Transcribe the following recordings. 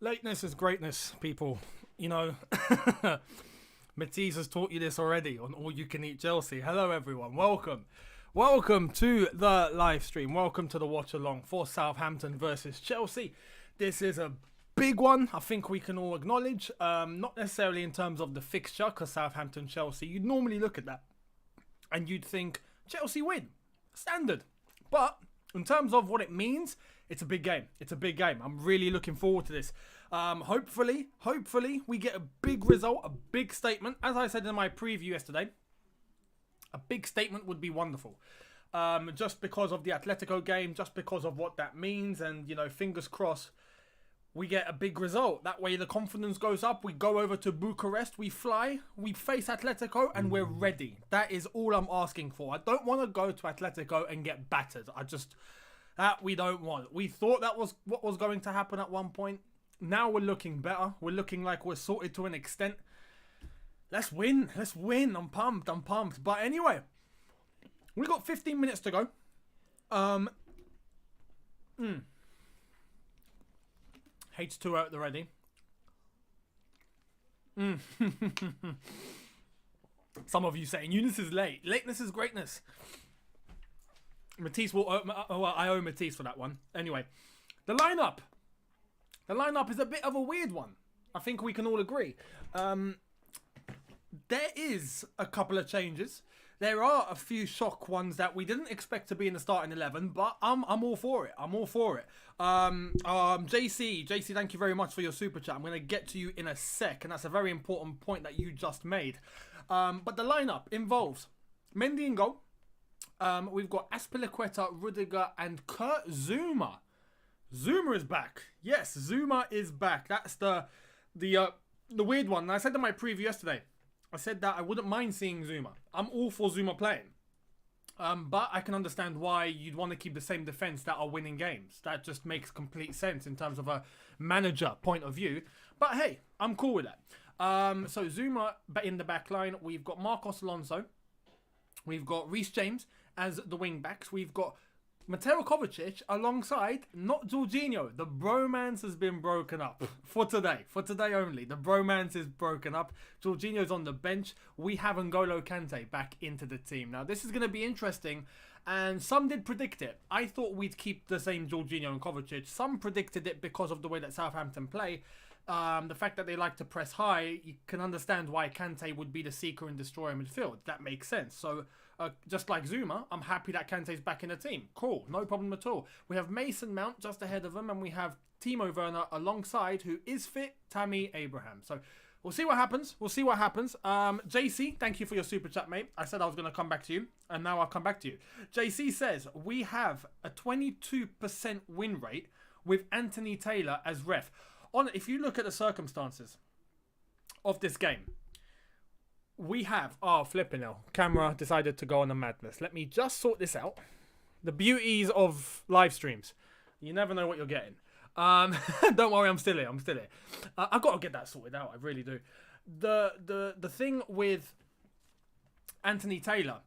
Lateness is greatness, people. You know, Matisse has taught you this already on All You Can Eat Chelsea. Hello, everyone. Welcome. Welcome to the live stream. Welcome to the watch along for Southampton versus Chelsea. This is a big one, I think we can all acknowledge. Not necessarily in terms of the fixture, because Southampton-Chelsea, you'd normally look at that and you'd think Chelsea win. Standard. But in terms of what it means, it's a big game. It's a big game. I'm really looking forward to this. Hopefully, we get a big result, a big statement. As I said in my preview yesterday, a big statement would be wonderful. Just because of the Atletico game, just because of what that means. And, you know, fingers crossed, we get a big result. That way the confidence goes up. We go over to Bucharest. We fly. We face Atletico and we're ready. That is all I'm asking for. I don't want to go to Atletico and get battered. That we don't want. We thought that was what was going to happen at one point. Now we're looking better. We're looking like we're sorted to an extent. Let's win. Let's win. I'm pumped. But anyway, we got 15 minutes to go. H2O at the ready. Some of you saying Younes is late. Lateness is greatness. Matisse will. I owe Matisse for that one. Anyway, the lineup. The lineup is a bit of a weird one. I think we can all agree. There is a couple of changes. There are a few shock ones that we didn't expect to be in the starting 11, but I'm all for it. I'm all for it. JC, thank you very much for your super chat. I'm going to get to you in a sec, and that's a very important point that you just made. But the lineup involves Mendy in goal. We've got Azpilicueta, Rudiger, and Kurt Zouma. Zouma is back. Yes, Zouma is back. That's the weird one. And I said in my preview yesterday, I said that I wouldn't mind seeing Zouma. I'm all for Zouma playing. But I can understand why you'd want to keep the same defence that are winning games. That just makes complete sense in terms of a manager point of view. But hey, I'm cool with that. So Zouma in the back line. We've got Marcos Alonso. We've got Reece James as the wing backs. We've got Mateo Kovacic alongside, not Jorginho. The bromance has been broken up for today. For today only. The bromance is broken up. Jorginho's on the bench. We have N'Golo Kante back into the team. Now, this is going to be interesting, and some did predict it. I thought we'd keep the same Jorginho and Kovacic. Some predicted it because of the way that Southampton play. The fact that they like to press high, you can understand why Kante would be the seeker and destroyer in midfield. That makes sense. So, just like Zouma, I'm happy that Kante's back in the team. Cool, no problem at all. We have Mason Mount just ahead of him, and we have Timo Werner alongside, who is fit, Tammy Abraham. So, we'll see what happens. JC, thank you for your super chat, mate. I said I was going to come back to you, and now I'll come back to you. JC says, we have a 22% win rate with Anthony Taylor as ref. If you look at the circumstances of this game, we have... Oh, flipping hell. Camera decided to go on a madness. Let me just sort this out. The beauties of live streams. You never know what you're getting. Don't worry, I'm still here. I've got to get that sorted out. I really do. The thing with Anthony Taylor,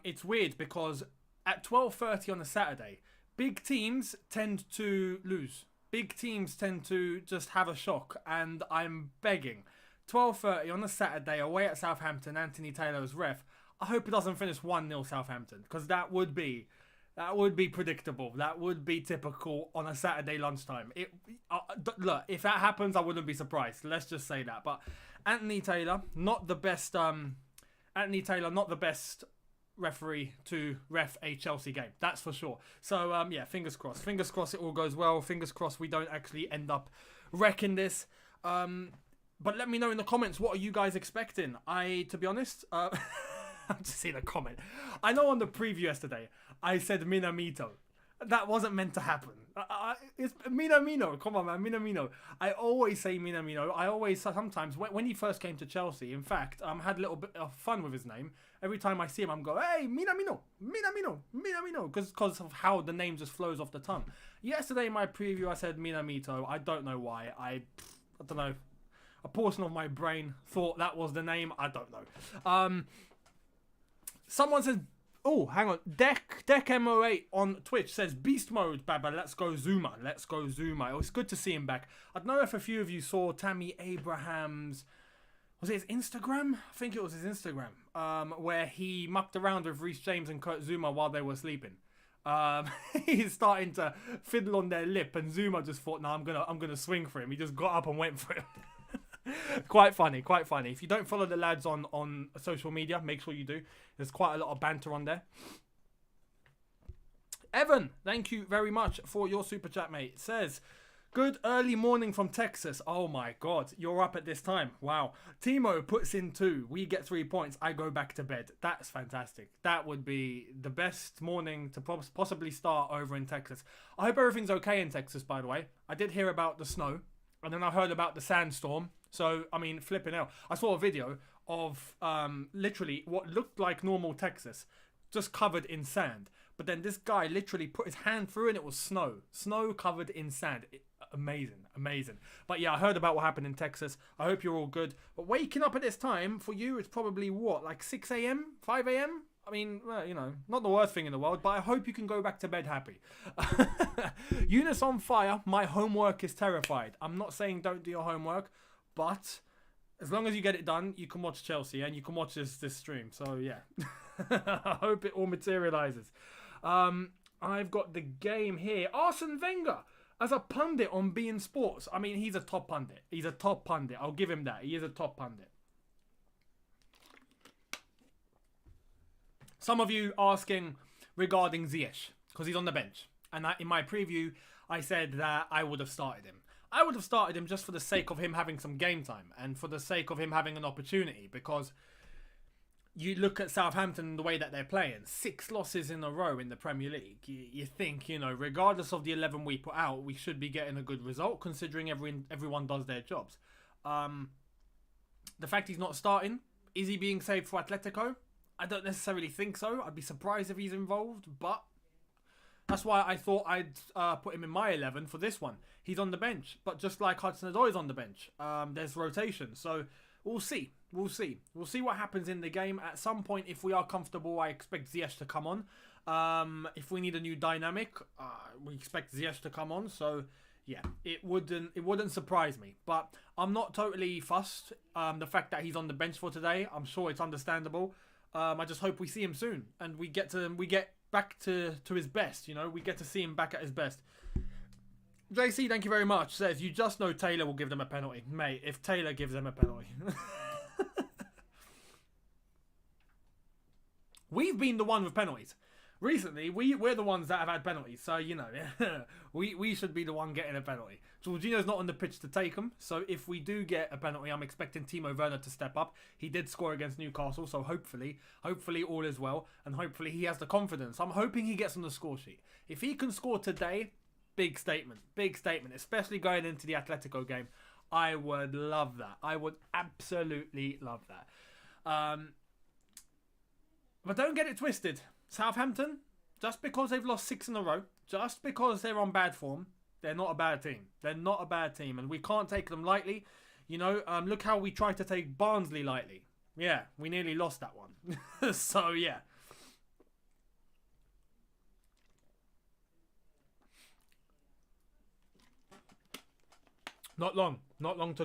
it's weird because at 12:30 on a Saturday, big teams tend to lose. Big teams tend to just have a shock, and I'm begging. 12:30 on a Saturday away at Southampton, Anthony Taylor's ref. I hope it doesn't finish 1-0 Southampton, because that would be predictable. That would be typical on a Saturday lunchtime. Look, if that happens, I wouldn't be surprised. Let's just say that. But Anthony Taylor, not the best. Referee to ref a Chelsea game, that's for sure. So yeah, fingers crossed it all goes well. Fingers crossed we don't actually end up wrecking this. But let me know in the comments, what are you guys expecting? To be honest, I've just seen a comment. I know on the preview yesterday I said Minamino. That wasn't meant to happen. It's Minamino. Come on, man. Minamino. I always say Minamino. I always, sometimes, when he first came to Chelsea, in fact, had a little bit of fun with his name. Every time I see him, I'm going, hey, Minamino. Because of how the name just flows off the tongue. Yesterday in my preview, I said Minamito. I don't know why. I don't know. A portion of my brain thought that was the name. I don't know. Someone says Oh, hang on. Deck MO8 on Twitch says Beast Mode, Baba. Let's go Zuma. Let's go Zuma. Oh, it's good to see him back. I don't know if a few of you saw Tammy Abraham's. Was it his Instagram? I think it was his Instagram. Where he mucked around with Reece James and Kurt Zuma while they were sleeping. He's starting to fiddle on their lip, and Zuma just thought, "No, I'm gonna swing for him." He just got up and went for him. Quite funny. If you don't follow the lads on social media, make sure you do. There's quite a lot of banter on there. Evan, thank you very much for your super chat, mate. It says, good early morning from Texas. Oh my God, you're up at this time. Wow. Timo puts in 2. We get 3 points. I go back to bed. That's fantastic. That would be the best morning to possibly start over in Texas. I hope everything's okay in Texas, by the way. I did hear about the snow, and then I heard about the sandstorm. So, I mean, flipping out. I saw a video of literally what looked like normal Texas, just covered in sand. But then this guy literally put his hand through and it was snow. Snow covered in sand. Amazing. But yeah, I heard about what happened in Texas. I hope you're all good. But waking up at this time, for you, it's probably what, like 6 a.m? 5 a.m? I mean, well, you know, not the worst thing in the world, but I hope you can go back to bed happy. Younes on fire. My homework is terrified. I'm not saying don't do your homework, but as long as you get it done, you can watch Chelsea and you can watch this stream. So yeah, I hope it all materializes. I've got the game here. Arsene Wenger as a pundit on beIN Sports. I mean, he's a top pundit. I'll give him that. He is a top pundit. Some of you asking regarding Ziyech, because he's on the bench. And in my preview, I said that I would have started him. I would have started him just for the sake of him having some game time and for the sake of him having an opportunity, because you look at Southampton and the way that they're playing, 6 losses in a row in the Premier League. You think, you know, regardless of the 11 we put out, we should be getting a good result considering everyone does their jobs. The fact he's not starting, is he being saved for Atletico? I don't necessarily think so. I'd be surprised if he's involved, but that's why I thought I'd put him in my 11 for this one. He's on the bench, but just like Hudson-Odoi on the bench, there's rotation. So we'll see. We'll see what happens in the game. At some point, if we are comfortable, I expect Ziyech to come on. If we need a new dynamic, we expect Ziyech to come on. So yeah, it wouldn't surprise me. But I'm not totally fussed. The fact that he's on the bench for today, I'm sure it's understandable. I just hope we see him soon and we get back to his best. You know, we get to see him back at his best. JC, thank you very much. Says, you just know Taylor will give them a penalty. Mate, if Taylor gives them a penalty. We've been the one with penalties. Recently, we're the ones that have had penalties. So, you know, we should be the one getting a penalty. Jorginho's not on the pitch to take them. So, if we do get a penalty, I'm expecting Timo Werner to step up. He did score against Newcastle. So, hopefully all is well. And hopefully he has the confidence. I'm hoping he gets on the score sheet. If he can score today, big statement. Especially going into the Atletico game. I would love that. I would absolutely love that. But don't get it twisted. Southampton, just because they've lost 6 in a row, just because they're on bad form, they're not a bad team. They're not a bad team, and we can't take them lightly. You know, look how we tried to take Barnsley lightly. Yeah, we nearly lost that one. So, yeah. Not long to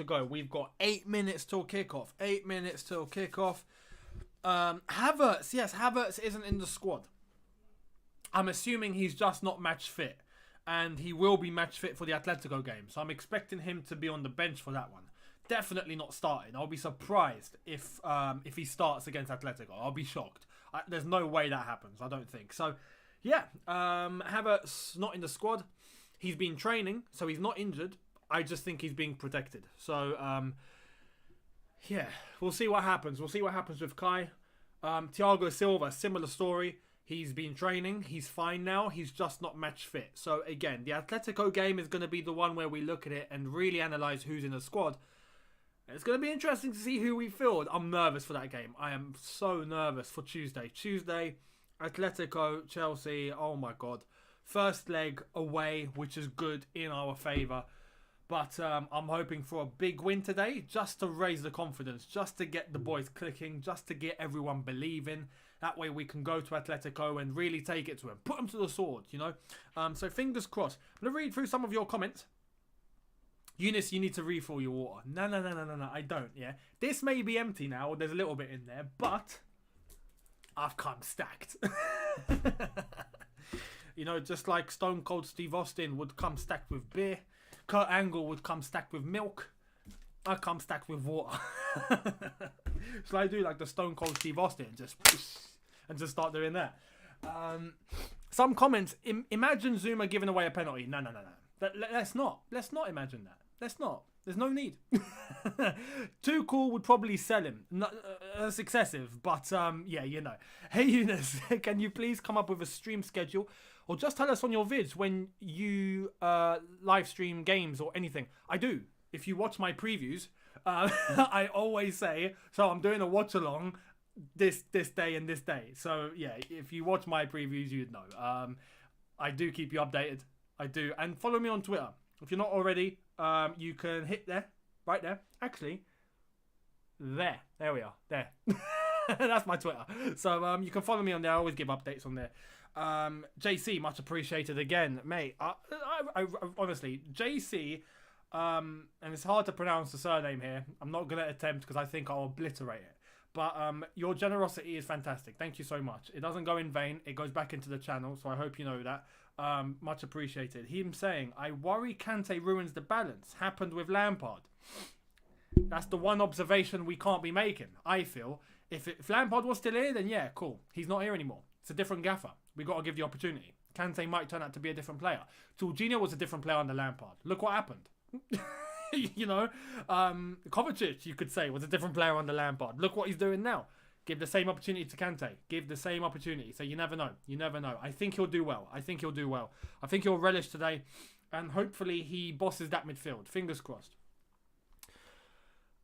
go. We've got 8 minutes till kickoff. Havertz, yes, Havertz isn't in the squad. I'm assuming he's just not match fit, and he will be match fit for the Atletico game. So I'm expecting him to be on the bench for that one. Definitely not starting. I'll be surprised if he starts against Atletico. I'll be shocked. There's no way that happens. I don't think so. Yeah, Havertz not in the squad. He's been training, so he's not injured. I just think he's being protected. So yeah, we'll see what happens. We'll see what happens with Kai. Thiago Silva, similar story. He's been training. He's fine now. He's just not match fit. So again, the Atletico game is going to be the one where we look at it and really analyse who's in the squad. It's going to be interesting to see who we field. I'm nervous for that game. I am so nervous for Tuesday. Atletico, Chelsea. Oh my God. First leg away, which is good in our favour. But I'm hoping for a big win today, just to raise the confidence, just to get the boys clicking, just to get everyone believing. That way we can go to Atletico and really take it to them. Put them to the sword, you know. So fingers crossed. I'm going to read through some of your comments. Younes, you need to refill your water. No, I don't, yeah. This may be empty now, there's a little bit in there, but I've come stacked. You know, just like Stone Cold Steve Austin would come stacked with beer, Kurt Angle would come stacked with milk, I come stacked with water. Shall I do like the Stone Cold Steve Austin and just start doing that? Some comments, imagine Zuma giving away a penalty. No. Let's not imagine that. Let's not. There's no need. Tuchel would probably sell him. No, that's excessive, but yeah, you know. Hey Younes, can you please come up with a stream schedule, or just tell us on your vids when you live stream games or anything? I do. If you watch my previews, I always say, so I'm doing a watch along this day and this day. So yeah, if you watch my previews, you'd know. I do keep you updated. I do. And follow me on Twitter. If you're not already, you can hit there. Right there. Actually, there. There we are. There. That's my Twitter. So you can follow me on there. I always give updates on there. JC, much appreciated again. Mate, I honestly, JC, and it's hard to pronounce the surname here. I'm not going to attempt because I think I'll obliterate it. But your generosity is fantastic. Thank you so much. It doesn't go in vain. It goes back into the channel. So I hope you know that. Much appreciated. Him saying, I worry Kante ruins the balance. Happened with Lampard. That's the one observation we can't be making, I feel. If Lampard was still here, then yeah, cool. He's not here anymore. It's a different gaffer. We got to give the opportunity. Kante might turn out to be a different player. Jorginho was a different player under Lampard. Look what happened. You know, Kovacic, you could say, was a different player under Lampard. Look what he's doing now. Give the same opportunity to Kante. Give the same opportunity. So you never know. You never know. I think he'll do well. I think he'll relish today. And hopefully he bosses that midfield. Fingers crossed.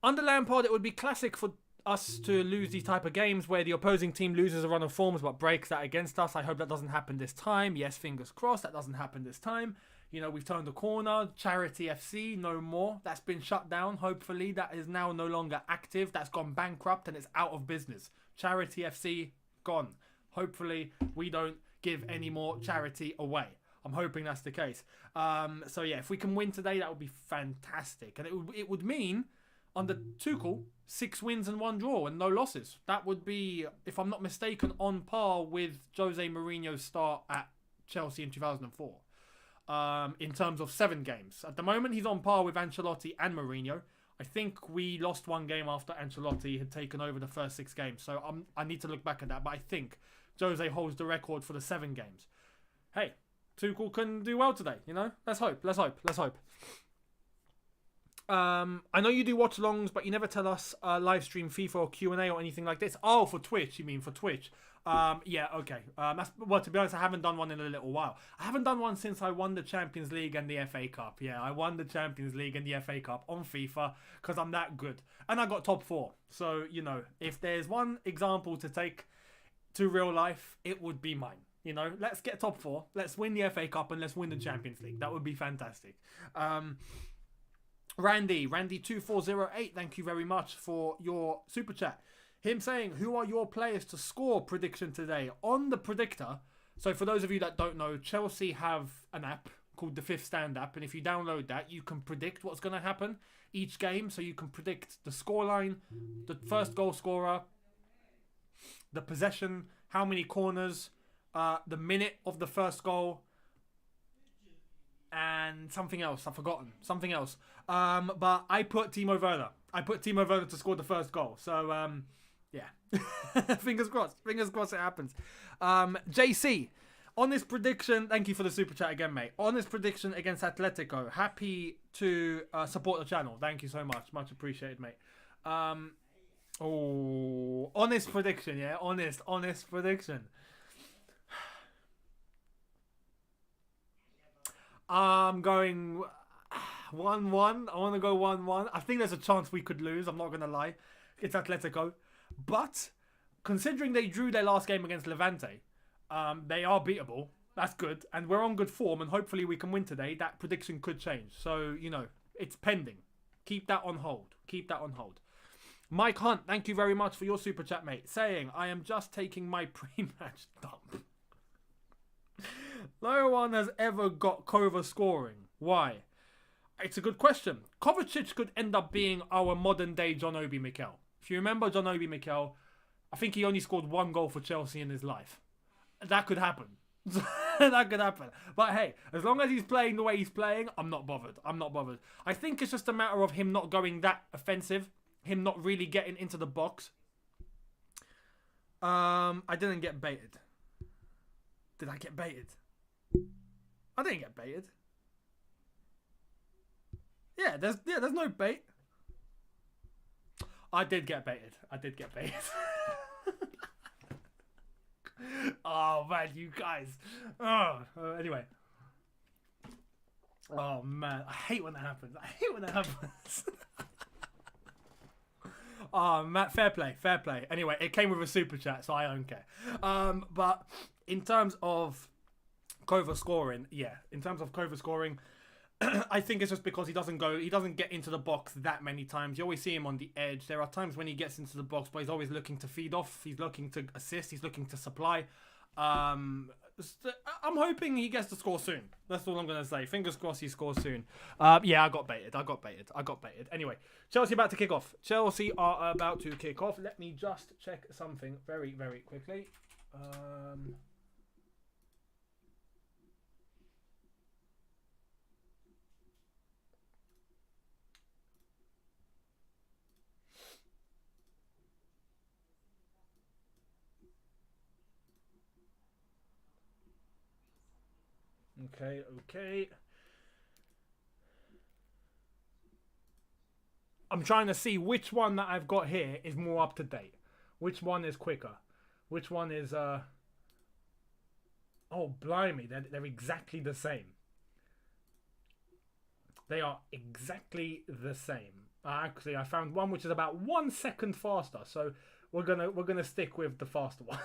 Under Lampard, it would be classic for us to lose these type of games where the opposing team loses a run of forms but breaks that against us. I hope that doesn't happen this time. Yes, fingers crossed. That doesn't happen this time. You know, we've turned the corner. Charity FC, no more. That's been shut down. Hopefully, that is now no longer active. That's gone bankrupt and it's out of business. Charity FC, gone. Hopefully, we don't give any more charity away. I'm hoping that's the case. So, yeah, if we can win today, that would be fantastic. And it would mean, under Tuchel, 6 wins and 1 draw and no losses. That would be, if I'm not mistaken, on par with Jose Mourinho's start at Chelsea in 2004. In terms of 7 games. At the moment, he's on par with Ancelotti and Mourinho. I think we lost 1 game after Ancelotti had taken over the first 6 games. So I need to look back at that. But I think Jose holds the record for the 7 games. Hey, Tuchel can do well today, you know? Let's hope. I know you do watch-alongs, but you never tell us live stream FIFA or Q&A or anything like this. Oh, for Twitch, you mean, for Twitch. Yeah, okay. Well, to be honest, I haven't done one in a little while. I haven't done one since I won the Champions League and the FA Cup. Yeah, I won the Champions League and the FA Cup on FIFA because I'm that good. And I got top 4. So, you know, if there's one example to take to real life, it would be mine. You know, let's get top 4. Let's win the FA Cup and let's win the Champions League. That would be fantastic. Randy2408, thank you very much for your super chat. Him saying, who are your players to score prediction today? On the predictor, so for those of you that don't know, Chelsea have an app called the Fifth Stand app, and if you download that, you can predict what's going to happen each game. So you can predict the scoreline, the first goal scorer, the possession, how many corners, the minute of the first goal, and something else. I've forgotten. Something else. But I put Timo Werner. To score the first goal. So, yeah. Fingers crossed. Fingers crossed it happens. JC, on this prediction, thank you for the super chat again, mate. On this prediction against Atletico, happy to support the channel. Thank you so much. Much appreciated, mate. Honest prediction, yeah? Honest prediction. I'm going 1-1. I want to go 1-1. I think there's a chance we could lose. I'm not going to lie. It's Atletico. But considering they drew their last game against Levante, they are beatable. That's good. And we're on good form. And hopefully we can win today. That prediction could change. So, you know, It's pending. Keep that on hold. Keep that on hold. Mike Hunt, thank you very much for your super chat, mate. Saying, I am just taking my pre-match dump. No one has ever got Kova scoring. Why? It's a good question. Kovacic could end up being our modern day John Obi Mikel. If you remember John Obi Mikel, I think he only scored 1 goal for Chelsea in his life. That could happen. That could happen. But hey, as long as he's playing the way he's playing, I'm not bothered. I'm not bothered. I think it's just a matter of him not going that offensive. Him not really getting into the box. I didn't get baited. Did I get baited? I didn't get baited. Yeah, there's no bait. I did get baited. Oh man, you guys. Oh, anyway. Oh man, I hate when that happens. Oh, Matt, fair play. Anyway, it came with a super chat, so I don't care. But in terms of Kova scoring, I think it's just because he doesn't get into the box that many times. You always see him on the edge. There are times when he gets into the box, but he's always looking to feed off. He's looking to assist. He's looking to supply. I'm hoping he gets to score soon. That's all I'm going to say. Fingers crossed he scores soon. Yeah, I got baited. Anyway, Chelsea about to kick off. Let me just check something very, very quickly. Okay. I'm trying to see which one that I've got here is more up to date. Which one is quicker? Which one is oh blimey, they're exactly the same. They are exactly the same. Actually, I found one which is about 1 second faster, so we're gonna stick with the faster one.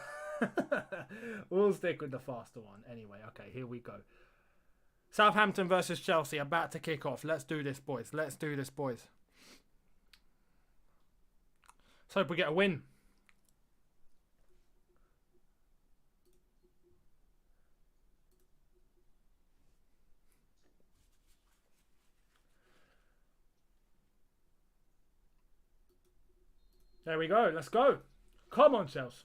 We'll stick with the faster one. Anyway, okay, here we go. Southampton versus Chelsea, about to kick off. Let's do this, boys. Let's hope we get a win. There we go. Let's go. Come on, Chelsea.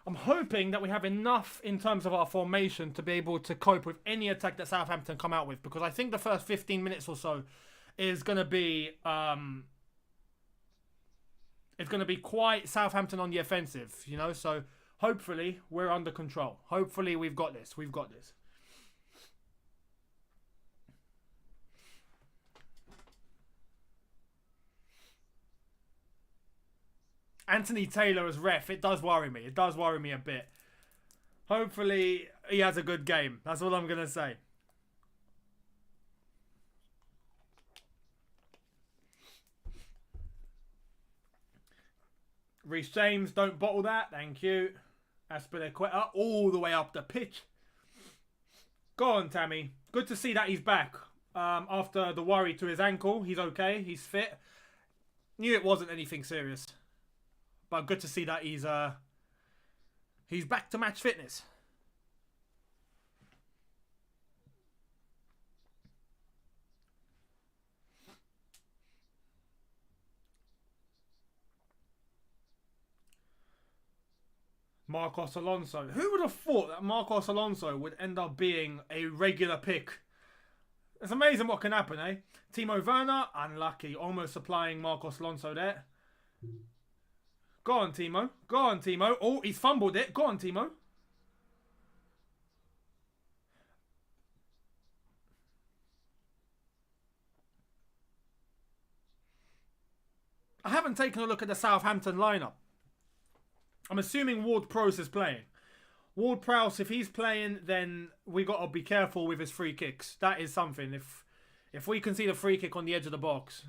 I'm hoping that we have enough in terms of our formation to be able to cope with any attack that Southampton come out with, because I think the first 15 minutes or so is going to be it's going to be quite Southampton on the offensive, you know, so hopefully we're under control. Hopefully we've got this. Anthony Taylor as ref, it does worry me. It does worry me a bit. Hopefully he has a good game. That's all I'm going to say. Reece James, don't bottle that. Thank you. Aspilicueta all the way up the pitch. Go on, Tammy. Good to see that he's back. After the worry to his ankle, he's okay. He's fit. Knew it wasn't anything serious. But good to see that he's back to match fitness. Marcos Alonso. Who would have thought that Marcos Alonso would end up being a regular pick? It's amazing what can happen, eh? Timo Werner, unlucky. Almost supplying Marcos Alonso there. Go on, Timo. Oh, he's fumbled it. Go on, Timo. I haven't taken a look at the Southampton lineup. I'm assuming Ward-Prowse is playing. Ward-Prowse, if he's playing, then we got to be careful with his free kicks. That is something. If we concede a free kick on the edge of the box,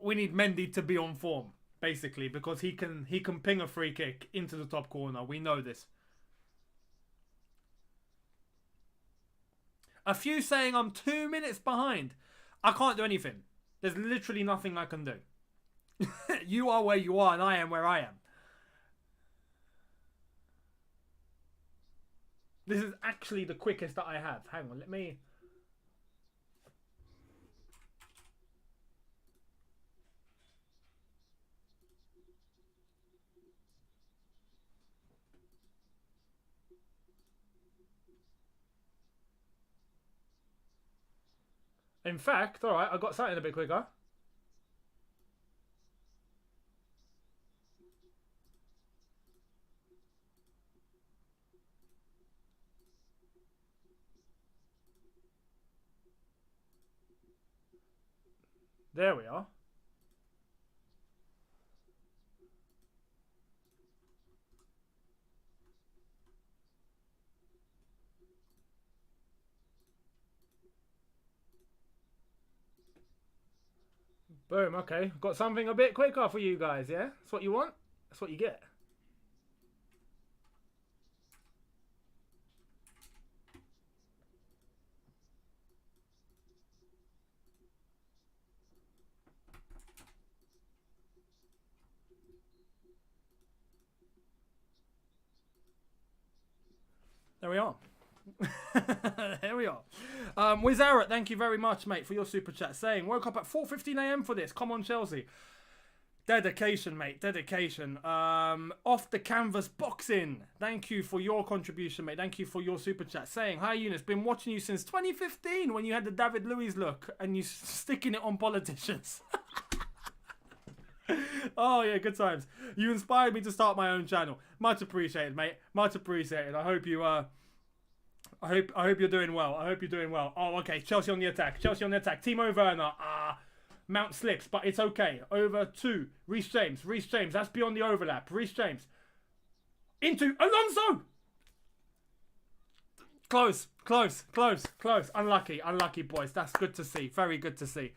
Mendy to be on form, basically, because he can ping a free kick into the top corner. We know this. A few saying I'm 2 minutes behind. I can't do anything. There's literally nothing I can do. You are where you are and I am where I am. This is actually the quickest that I have. Hang on, let me... In fact, alright, I got something a bit quicker. There we are. Boom, okay. Got something a bit quicker for you guys, yeah? That's what you want? That's what you get. There we are. There we are. Wizarrett, thank you very much, mate, for your super chat. Saying, woke up at 4:15 AM for this. Come on, Chelsea. Dedication, mate. Dedication. Off the canvas boxing. Thank you for your contribution, mate. Thank you for your super chat. Saying, hi, Younes. Been watching you since 2015 when you had the David Luiz look and you sticking it on politicians. Oh, yeah, good times. You inspired me to start my own channel. Much appreciated, mate. Much appreciated. I hope you, I hope you're doing well. I hope you're doing well. Oh, okay. Chelsea on the attack. Chelsea on the attack. Timo Werner. Mount slips, but it's okay. Over to Reece James. Reece James. That's beyond the overlap. Reece James. Into Alonso. Close. Close. Close. Close. Unlucky. Unlucky, boys. That's good to see. Very good to see.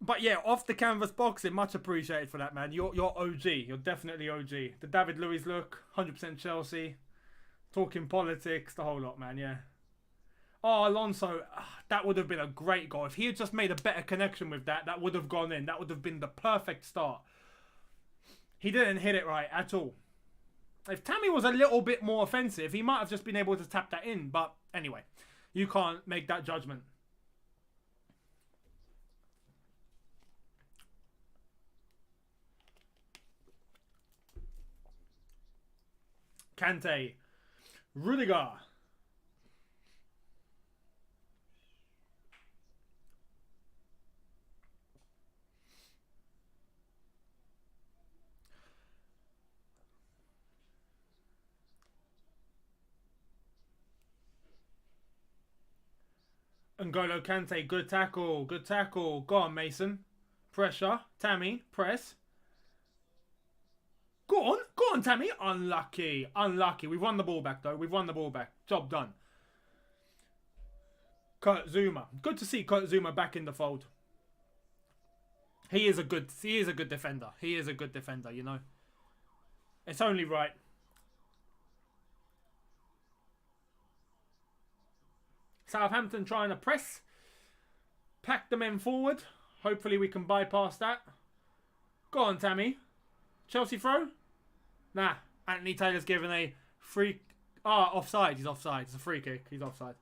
But yeah, off the canvas boxing, much appreciated for that, man. You're OG. You're definitely OG. The David Luiz look, 100% Chelsea. Talking politics, the whole lot, man, yeah. Oh, Alonso, that would have been a great goal. If he had just made a better connection with that, that would have gone in. That would have been the perfect start. He didn't hit it right at all. If Tammy was a little bit more offensive, he might have just been able to tap that in. But anyway, you can't make that judgment. Kante. Rudiger. N'Golo Kante, good tackle, good tackle. Go on, Mason. Pressure. Tammy, press. Go on, Tammy. Unlucky, unlucky. We've won the ball back, though. We've won the ball back. Job done. Kurt Zouma. Good to see Kurt Zouma back in the fold. He is a good defender. He is a good defender, you know. It's only right. Southampton trying to press. Pack the men forward. Hopefully we can bypass that. Go on, Tammy. Chelsea throw? Nah. Anthony Taylor's given a free... offside. He's offside. It's a free kick. He's offside.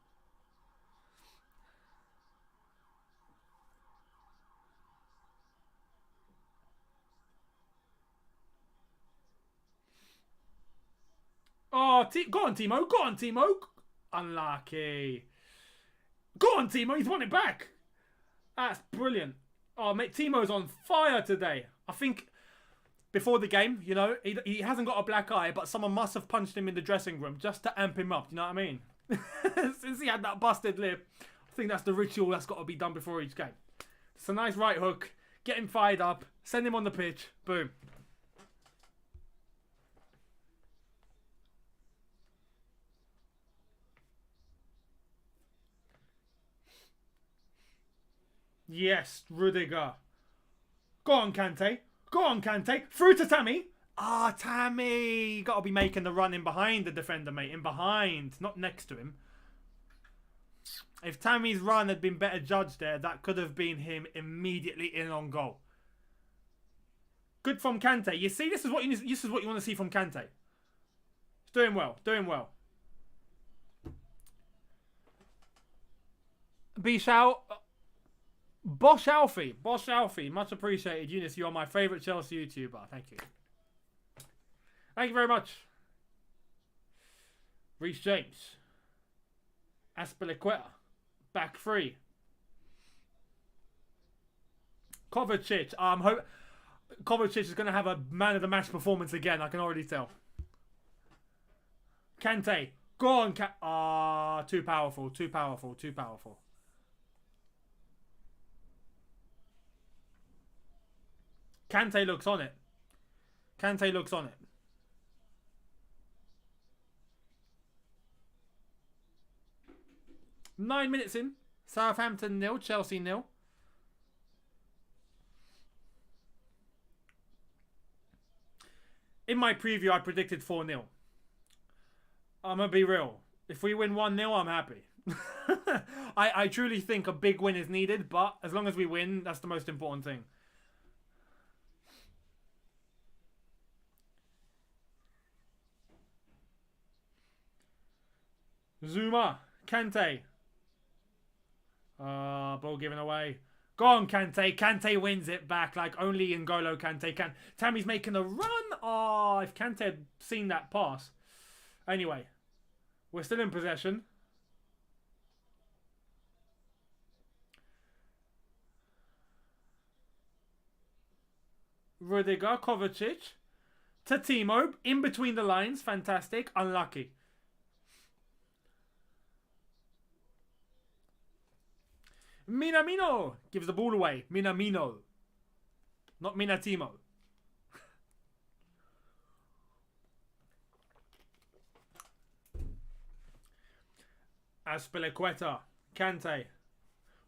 Oh, go on, Timo. Go on, Timo. Unlucky. Go on, Timo. He's won it back. That's brilliant. Oh, mate, Timo's on fire today. I think before the game, you know, he hasn't got a black eye, but someone must have punched him in the dressing room just to amp him up. You know what I mean? Since he had that busted lip, I think that's the ritual that's got to be done before each game. It's a nice right hook. Get him fired up. Send him on the pitch. Boom. Yes, Rudiger. Go on, Kante. Go on, Kante. Through to Tammy. Ah, Tammy. You got to be making the run in behind the defender, mate. In behind, not next to him. If Tammy's run had been better judged there, that could have been him immediately in on goal. Good from Kante. You see, this is what you want to see from Kante. He's doing well. Doing well. Bosch Alfie. Bosch Alfie. Much appreciated. Younes, you are my favourite Chelsea YouTuber. Thank you. Thank you very much. Reece James. Aspilicueta. Back three. Kovacic. Kovacic is going to have a man of the match performance again. I can already tell. Kante. Go on, too powerful. Too powerful. Too powerful. Kante looks on it. Kante looks on it. Nine minutes in. Southampton 0, Chelsea 0. In my preview, I predicted 4-0. I'm going to be real. If we win 1-0, I'm happy. I truly think a big win is needed, but as long as we win, that's the most important thing. Zuma. Kante. Ball given away. Go on, Kante. Kante wins it back like only N'Golo Kante can. Tammy's making a run. Oh, if Kante had seen that pass. Anyway, we're still in possession. Rudiger, Kovacic. To Timo, in between the lines. Fantastic. Unlucky. Minamino gives the ball away. Minamino. Not Minatimo. Aspilicueta. Kante.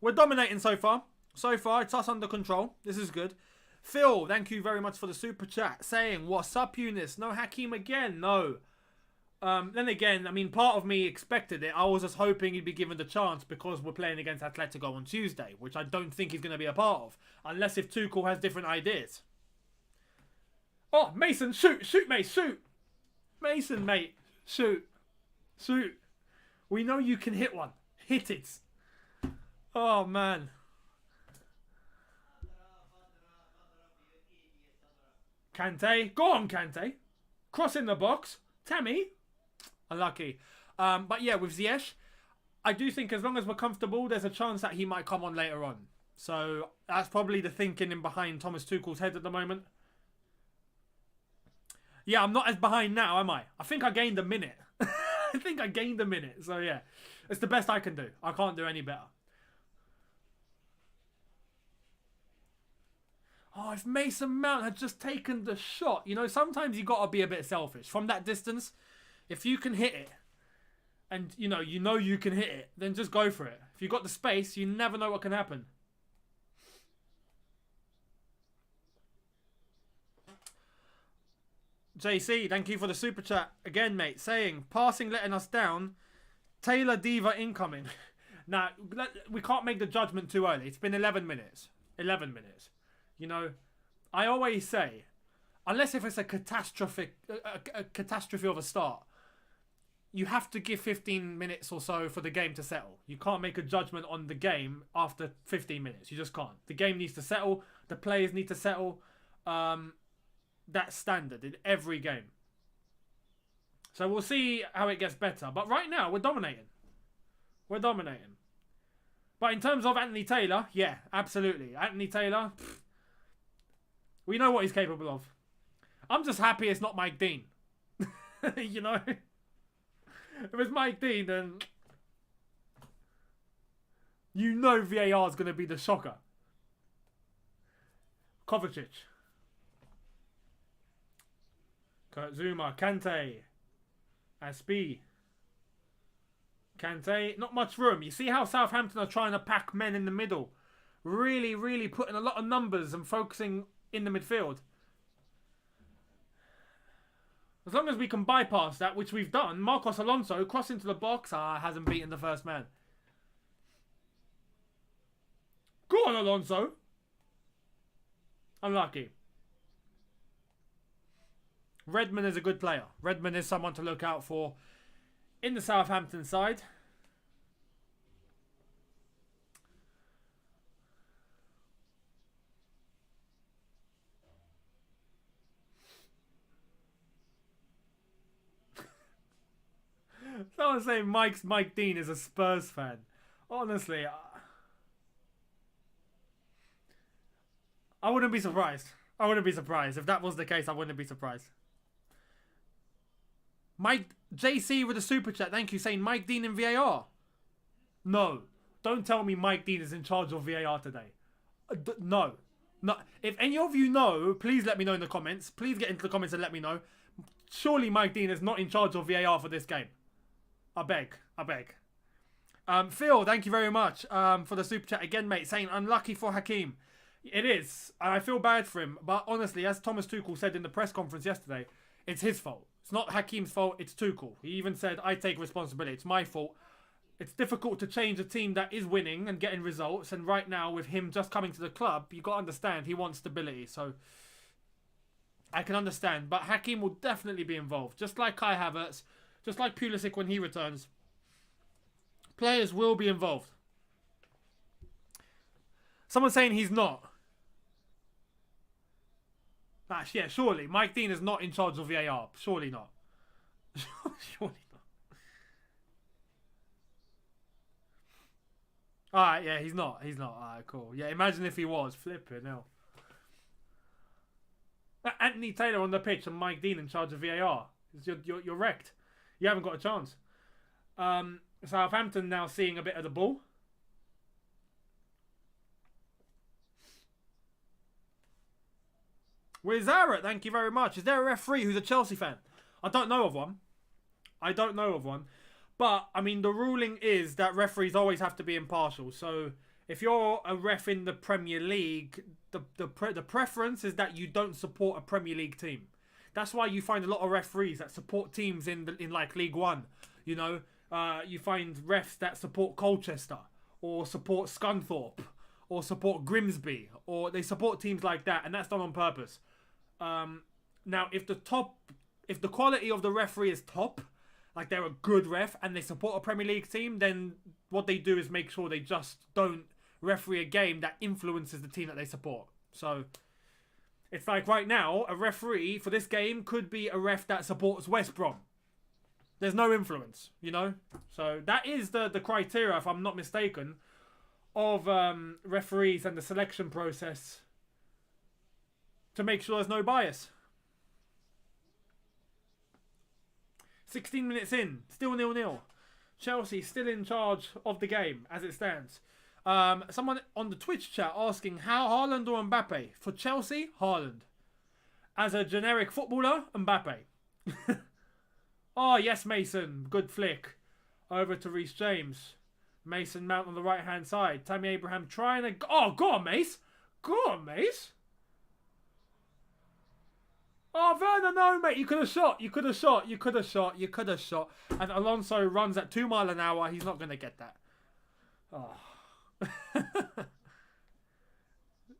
We're dominating so far. So far, it's us under control. This is good. Phil, thank you very much for the super chat. Saying, what's up, Younes? No Hakim again? No. Then again, I mean, part of me expected it. I was just hoping he'd be given the chance because we're playing against Atletico on Tuesday, which I don't think he's going to be a part of. Unless if Tuchel has different ideas. Oh, Mason, shoot. Shoot, mate, shoot. Mason, mate, shoot. Shoot. We know you can hit one. Hit it. Oh, man. Kante. Go on, Kante. Cross in the box. Tammy. Unlucky. But yeah, with Ziyech, I do think as long as we're comfortable, there's a chance that he might come on later on. So that's probably the thinking in behind Thomas Tuchel's head at the moment. Yeah, I'm not as behind now, am I? I think I gained a minute. I think I gained a minute. So yeah, it's the best I can do. I can't do any better. Oh, if Mason Mount had just taken the shot. You know, sometimes you got to be a bit selfish. From that distance, if you can hit it, and you know you can hit it, then just go for it. If you got the space, you never know what can happen. JC, thank you for the super chat. Again, mate, saying, passing letting us down. Taylor Diva incoming. Now, we can't make the judgment too early. It's been 11 minutes. 11 minutes. You know, I always say, unless if it's a catastrophe of a start, you have to give 15 minutes or so for the game to settle. You can't make a judgment on the game after 15 minutes. You just can't. The game needs to settle. The players need to settle. That's standard in every game. So we'll see how it gets better. But right now, we're dominating. We're dominating. But in terms of Anthony Taylor, yeah, absolutely. Anthony Taylor, we know what he's capable of. I'm just happy it's not Mike Dean. You know? If it's Mike Dean, then you know VAR is going to be the shocker. Kovacic. Kurt Zuma. Kante. Aspi. Kante. Not much room. You see how Southampton are trying to pack men in the middle. Really, really putting a lot of numbers and focusing in the midfield. As long as we can bypass that, which we've done, Marcos Alonso cross into the box, hasn't beaten the first man. Go on, Alonso. Unlucky. Redmond is a good player. Redmond is someone to look out for in the Southampton side. Someone saying Mike Dean is a Spurs fan. Honestly, I wouldn't be surprised. I wouldn't be surprised. If that was the case, I wouldn't be surprised. Mike JC with a super chat. Thank you, saying Mike Dean in VAR. No. Don't tell me Mike Dean is in charge of VAR today. No. No. If any of you know, please let me know in the comments. Please get into the comments and let me know. Surely Mike Dean is not in charge of VAR for this game. I beg. I beg. Phil, thank you very much for the super chat again, mate. Saying unlucky for Hakim. It is. I feel bad for him. But honestly, as Thomas Tuchel said in the press conference yesterday, it's his fault. It's not Hakim's fault. It's Tuchel. He even said, I take responsibility. It's my fault. It's difficult to change a team that is winning and getting results. And right now, with him just coming to the club, you got to understand he wants stability. So I can understand. But Hakim will definitely be involved. Just like Kai Havertz. Just like Pulisic when he returns. Players will be involved. Someone's saying he's not. Yeah, surely. Mike Dean is not in charge of VAR. Surely not. Surely not. Alright, yeah, he's not. He's not. Alright, cool. Yeah, imagine if he was. Flipping hell. Anthony Taylor on the pitch and Mike Dean in charge of VAR. You're wrecked. You haven't got a chance. Southampton now seeing a bit of the ball. Where's Zara? Thank you very much. Is there a referee who's a Chelsea fan? I don't know of one. I don't know of one. But, I mean, the ruling is that referees always have to be impartial. So, if you're a ref in the Premier League, the preference is that you don't support a Premier League team. That's why you find a lot of referees that support teams in like League One. You know, you find refs that support Colchester or support Scunthorpe or support Grimsby, or they support teams like that, and that's done on purpose. Now, if the quality of the referee is top, like they're a good ref and they support a Premier League team, then what they do is make sure they just don't referee a game that influences the team that they support. So it's like right now, a referee for this game could be a ref that supports West Brom. There's no influence, you know? So that is the criteria, if I'm not mistaken, of referees and the selection process to make sure there's no bias. 16 minutes in, still 0-0. Chelsea still in charge of the game as it stands. Someone on the Twitch chat asking, how Haaland or Mbappe? For Chelsea, Haaland. As a generic footballer, Mbappe. Oh, yes, Mason. Good flick. Over to Reece James. Mason Mount on the right-hand side. Tammy Abraham trying to... Oh, go on, Mace. Go on, Mace. Oh, Werner, no, mate. You could have shot. You could have shot. You could have shot. You could have shot. And Alonso runs at 2 miles an hour. He's not going to get that. Oh.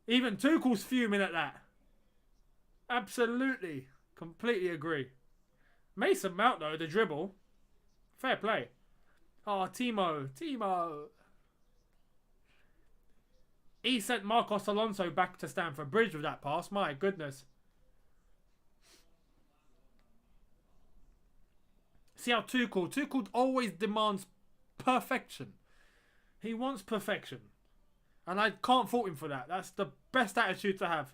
Even Tuchel's fuming at that. Absolutely. Completely agree. Mason Mount, though, the dribble. Fair play. Oh, Timo. He sent Marcos Alonso back to Stamford Bridge with that pass. My goodness. See how Tuchel always demands perfection. He wants perfection. And I can't fault him for that. That's the best attitude to have.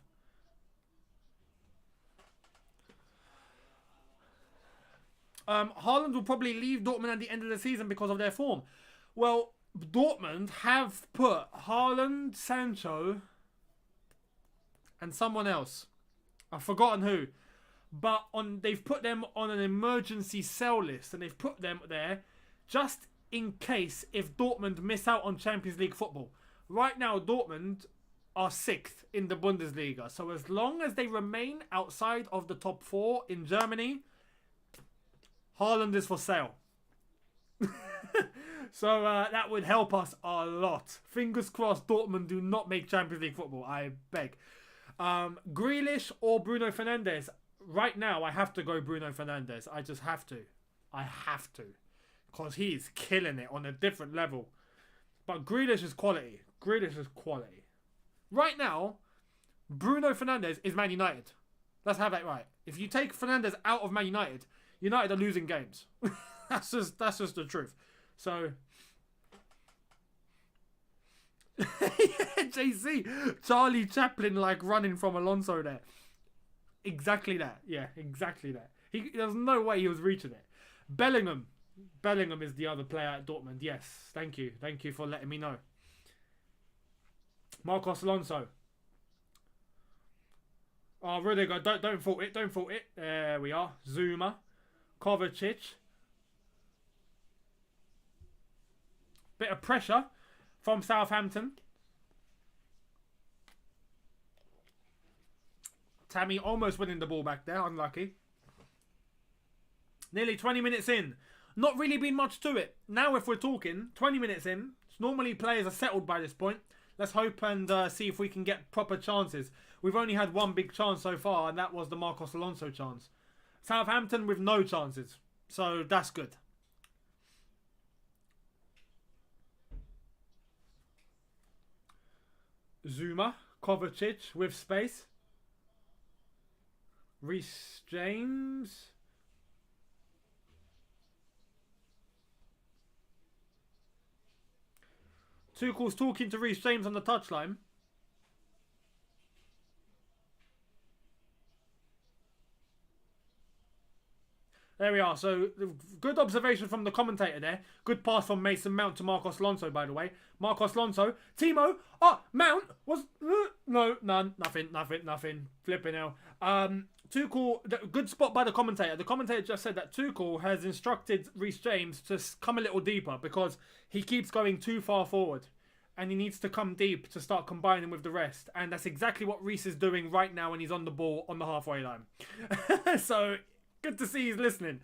Haaland will probably leave Dortmund at the end of the season because of their form. Well, Dortmund have put Haaland, Sancho, and someone else. I've forgotten who. But they've put them on an emergency sell list. And they've put them there just in case if Dortmund miss out on Champions League football. Right now, Dortmund are 6th in the Bundesliga. So as long as they remain outside of the top 4 in Germany, Haaland is for sale. So that would help us a lot. Fingers crossed Dortmund do not make Champions League football, I beg. Grealish or Bruno Fernandes? Right now, I have to go Bruno Fernandes. I just have to. I have to. Because he's killing it on a different level. But Grealish is quality. Grealish is quality. Right now, Bruno Fernandes is Man United. Let's have that right. If you take Fernandes out of Man United, United are losing games. That's just the truth. So, yeah, JC, Charlie Chaplin like running from Alonso there. Exactly that. Yeah, exactly that. There's no way he was reaching it. Bellingham is the other player at Dortmund. Yes, thank you for letting me know. Marcos Alonso. Oh, Rudiger, don't fault it. There we are. Zuma, Kovacic. Bit of pressure from Southampton. Tammy almost winning the ball back there. Unlucky. Nearly 20 minutes in. Not really been much to it. Now if we're talking, 20 minutes in. Normally players are settled by this point. Let's hope and see if we can get proper chances. We've only had one big chance so far, and that was the Marcos Alonso chance. Southampton with no chances. So that's good. Zuma, Kovacic with space. Reece James. Tuchel's talking to Reece James on the touchline. There we are. So, good observation from the commentator there. Good pass from Mason Mount to Marcos Alonso, by the way. Marcos Alonso. Timo. Oh, Mount was... no, none. Nothing. Flipping hell. Tuchel... Good spot by the commentator. The commentator just said that Tuchel has instructed Reece James to come a little deeper because he keeps going too far forward. And he needs to come deep to start combining with the rest. And that's exactly what Reece is doing right now when he's on the ball on the halfway line. So... good to see he's listening.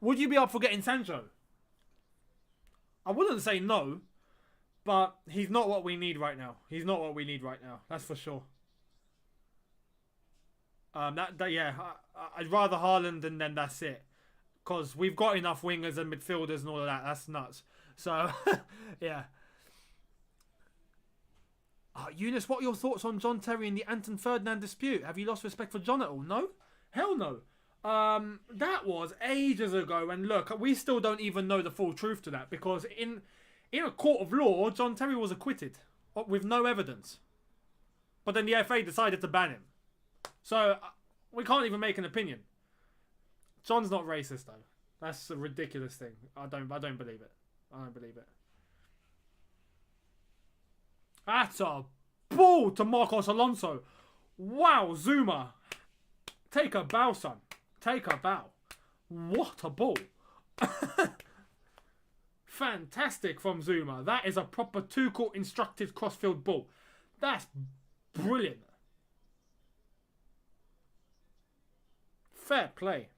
Would you be up for getting Sancho? I wouldn't say no, but he's not what we need right now. That's for sure. Yeah, I'd rather Haaland and then that's it. Because we've got enough wingers and midfielders and all of that. That's nuts. So, yeah. Younes, what are your thoughts on John Terry and the Anton Ferdinand dispute? Have you lost respect for John at all? No? Hell no. That was ages ago, and look, we still don't even know the full truth to that, because in a court of law, John Terry was acquitted with no evidence. But then the FA decided to ban him. So, we can't even make an opinion. John's not racist, though. That's a ridiculous thing. I don't believe it. That's a ball to Marcos Alonso. Wow, Zuma. Take a bow, son. Take a bow. What a ball. Fantastic from Zuma. That is a proper Tuchel instructed crossfield ball. That's brilliant. Fair play.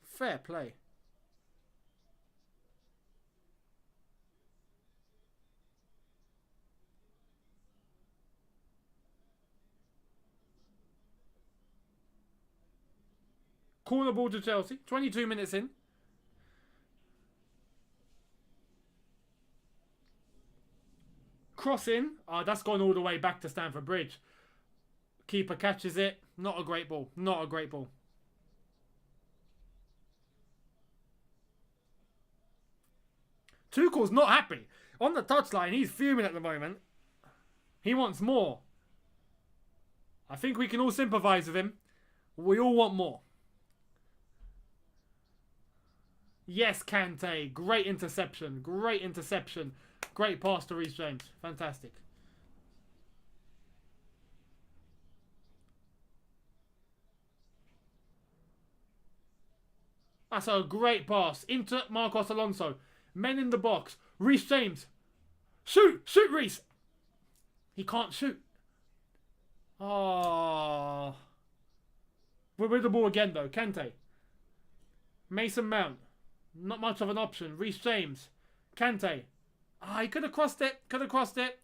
Corner ball to Chelsea. 22 minutes in. Cross in. That's gone all the way back to Stamford Bridge. Keeper catches it. Not a great ball. Tuchel's not happy. On the touchline, he's fuming at the moment. He wants more. I think we can all sympathise with him. We all want more. Yes, Kante. Great interception. Great pass to Reece James. Fantastic. That's a great pass. Into Marcos Alonso. Men in the box. Reece James. Shoot! Shoot, Reece! He can't shoot. Oh. We're with the ball again, though. Kante. Mason Mount. Not much of an option. Reece James. Kante. He could have crossed it. Could have crossed it.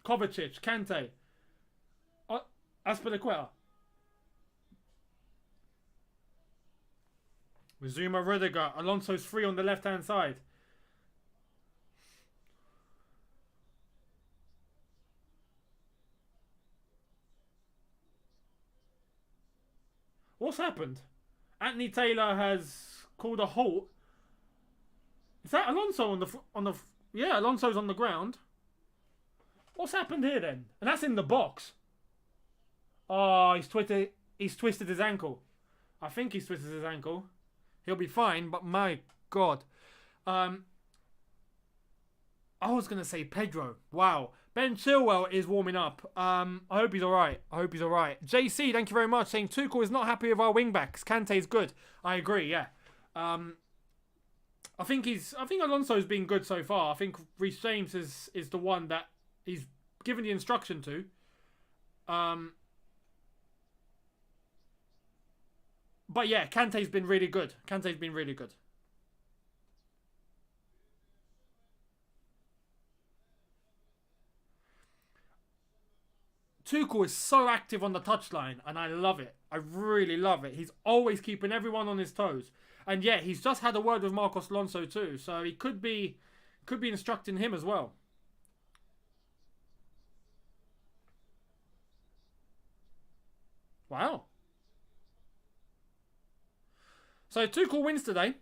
Kovacic. Kante. Aspilicueta. Zuma, Rudiger. Alonso's free on the left-hand side. What's happened? Anthony Taylor has called a halt. Is that Alonso on the? Yeah, Alonso's on the ground. What's happened here then? And that's in the box. Oh, he's twisted his ankle. I think he's twisted his ankle. He'll be fine, but my God. I was going to say Pedro. Wow. Ben Chilwell is warming up. I hope he's alright. JC, thank you very much. Saying Tuchel is not happy with our wing-backs. Kante's good. I agree, yeah. I think Alonso's been good so far. I think Reece James is the one that he's given the instruction to. But yeah, Kante's been really good. Tuchel is so active on the touchline, and I love it. I really love it. He's always keeping everyone on his toes. And yeah, he's just had a word with Marcos Alonso too, so he could be instructing him as well. Wow. So Tuchel wins today.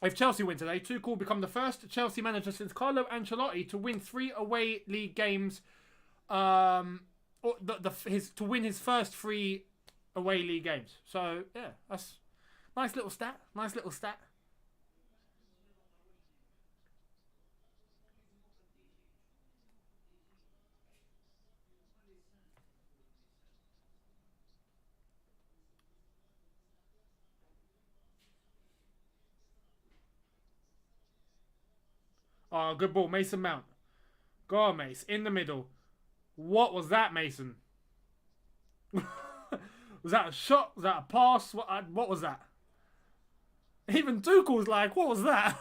If Chelsea win today, Tuchel will become the first Chelsea manager since Carlo Ancelotti to win 3 away league games. To win his first 3 away league games. So yeah, that's nice little stat. Oh, good ball, Mason Mount. Go on, Mace, in the middle. What was that, Mason? Was that a shot? Was that a pass? What was that? Even Tuchel's like, what was that?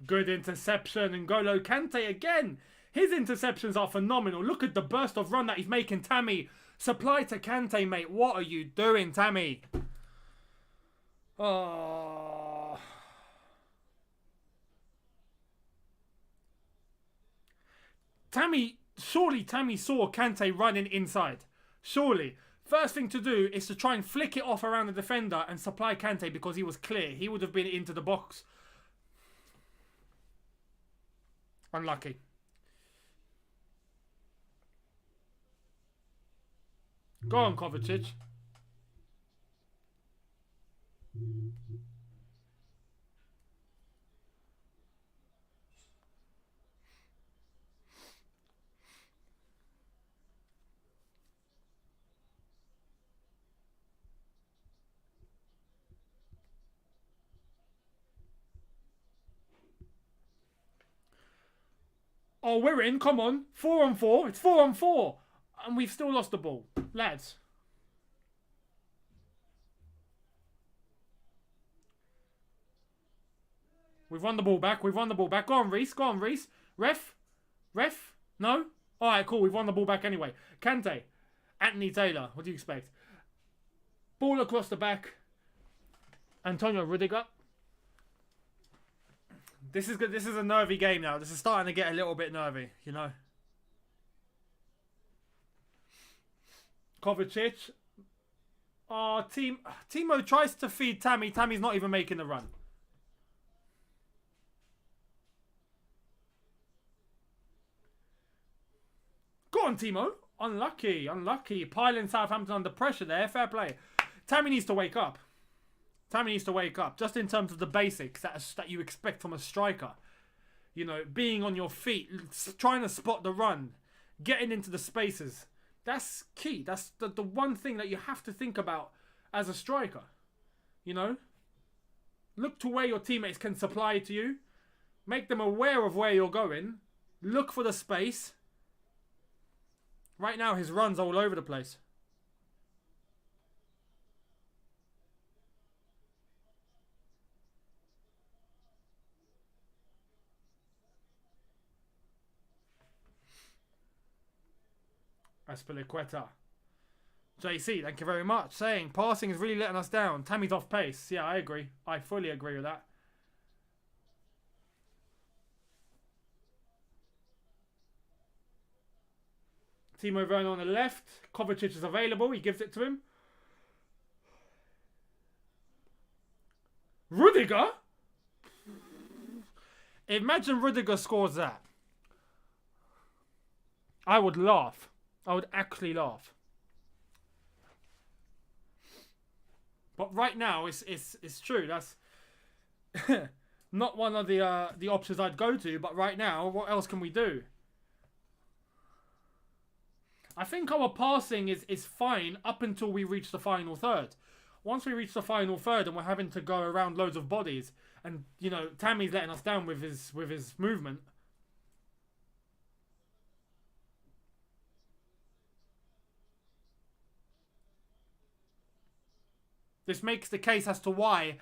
Good interception, and N'Golo Kante again. His interceptions are phenomenal. Look at the burst of run that he's making, Tammy. Supply to Kante, mate. What are you doing, Tammy? Oh. Surely Tammy saw Kante running inside. Surely. First thing to do is to try and flick it off around the defender and supply Kante because he was clear. He would have been into the box. Unlucky. Go on, Kovacic. Oh, we're in. Come on. 4 on 4. It's 4 on 4. And we've still lost the ball. Lads. We've won the ball back. Go on, Reece. Ref. No? Alright, cool. We've won the ball back anyway. Kante. Anthony Taylor. What do you expect? Ball across the back. Antonio Rudiger. This is good. This is a nervy game now. This is starting to get a little bit nervy, you know. Kovacic. Oh, Timo tries to feed Tammy. Tammy's not even making the run. Go on, Timo. Unlucky, unlucky. Piling Southampton under pressure there. Fair play. Tammy needs to wake up. Tammy needs to wake up. Just in terms of the basics that you expect from a striker. You know, being on your feet, trying to spot the run, getting into the spaces. That's key. That's the one thing that you have to think about as a striker. You know? Look to where your teammates can supply to you. Make them aware of where you're going. Look for the space. Right now, his run's all over the place. Aspilicueta. JC, thank you very much. Saying, passing is really letting us down. Tammy's off pace. Yeah, I agree. I fully agree with that. Timo Werner on the left. Kovacic is available. He gives it to him. Rudiger? Imagine Rudiger scores that. I would laugh. I would actually laugh. But right now, it's true. That's not one of the options I'd go to. But right now, what else can we do? I think our passing is fine up until we reach the final third. Once we reach the final third and we're having to go around loads of bodies, and you know Tammy's letting us down with his movement. This makes the case as to why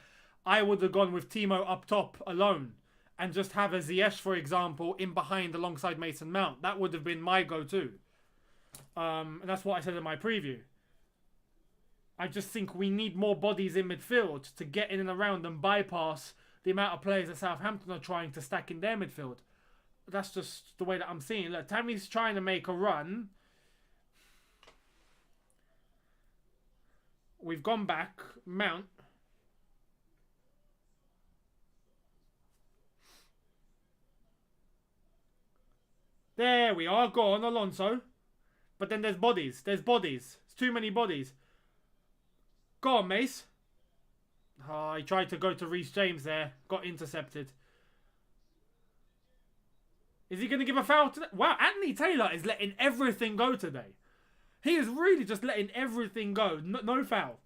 I would have gone with Timo up top alone and just have a Ziyech, for example, in behind alongside Mason Mount. That would have been my go-to. And that's what I said in my preview. I just think we need more bodies in midfield to get in and around and bypass the amount of players that Southampton are trying to stack in their midfield. That's just the way that I'm seeing it. Look, Tammy's trying to make a run. We've gone back. Mount. There we are. Go on, Alonso. But then there's bodies. There's bodies. It's too many bodies. Go on, Mace. Oh, he tried to go to Reece James there. Got intercepted. Is he going to give a foul to that? Wow, Anthony Taylor is letting everything go today. He is really just letting everything go. No foul.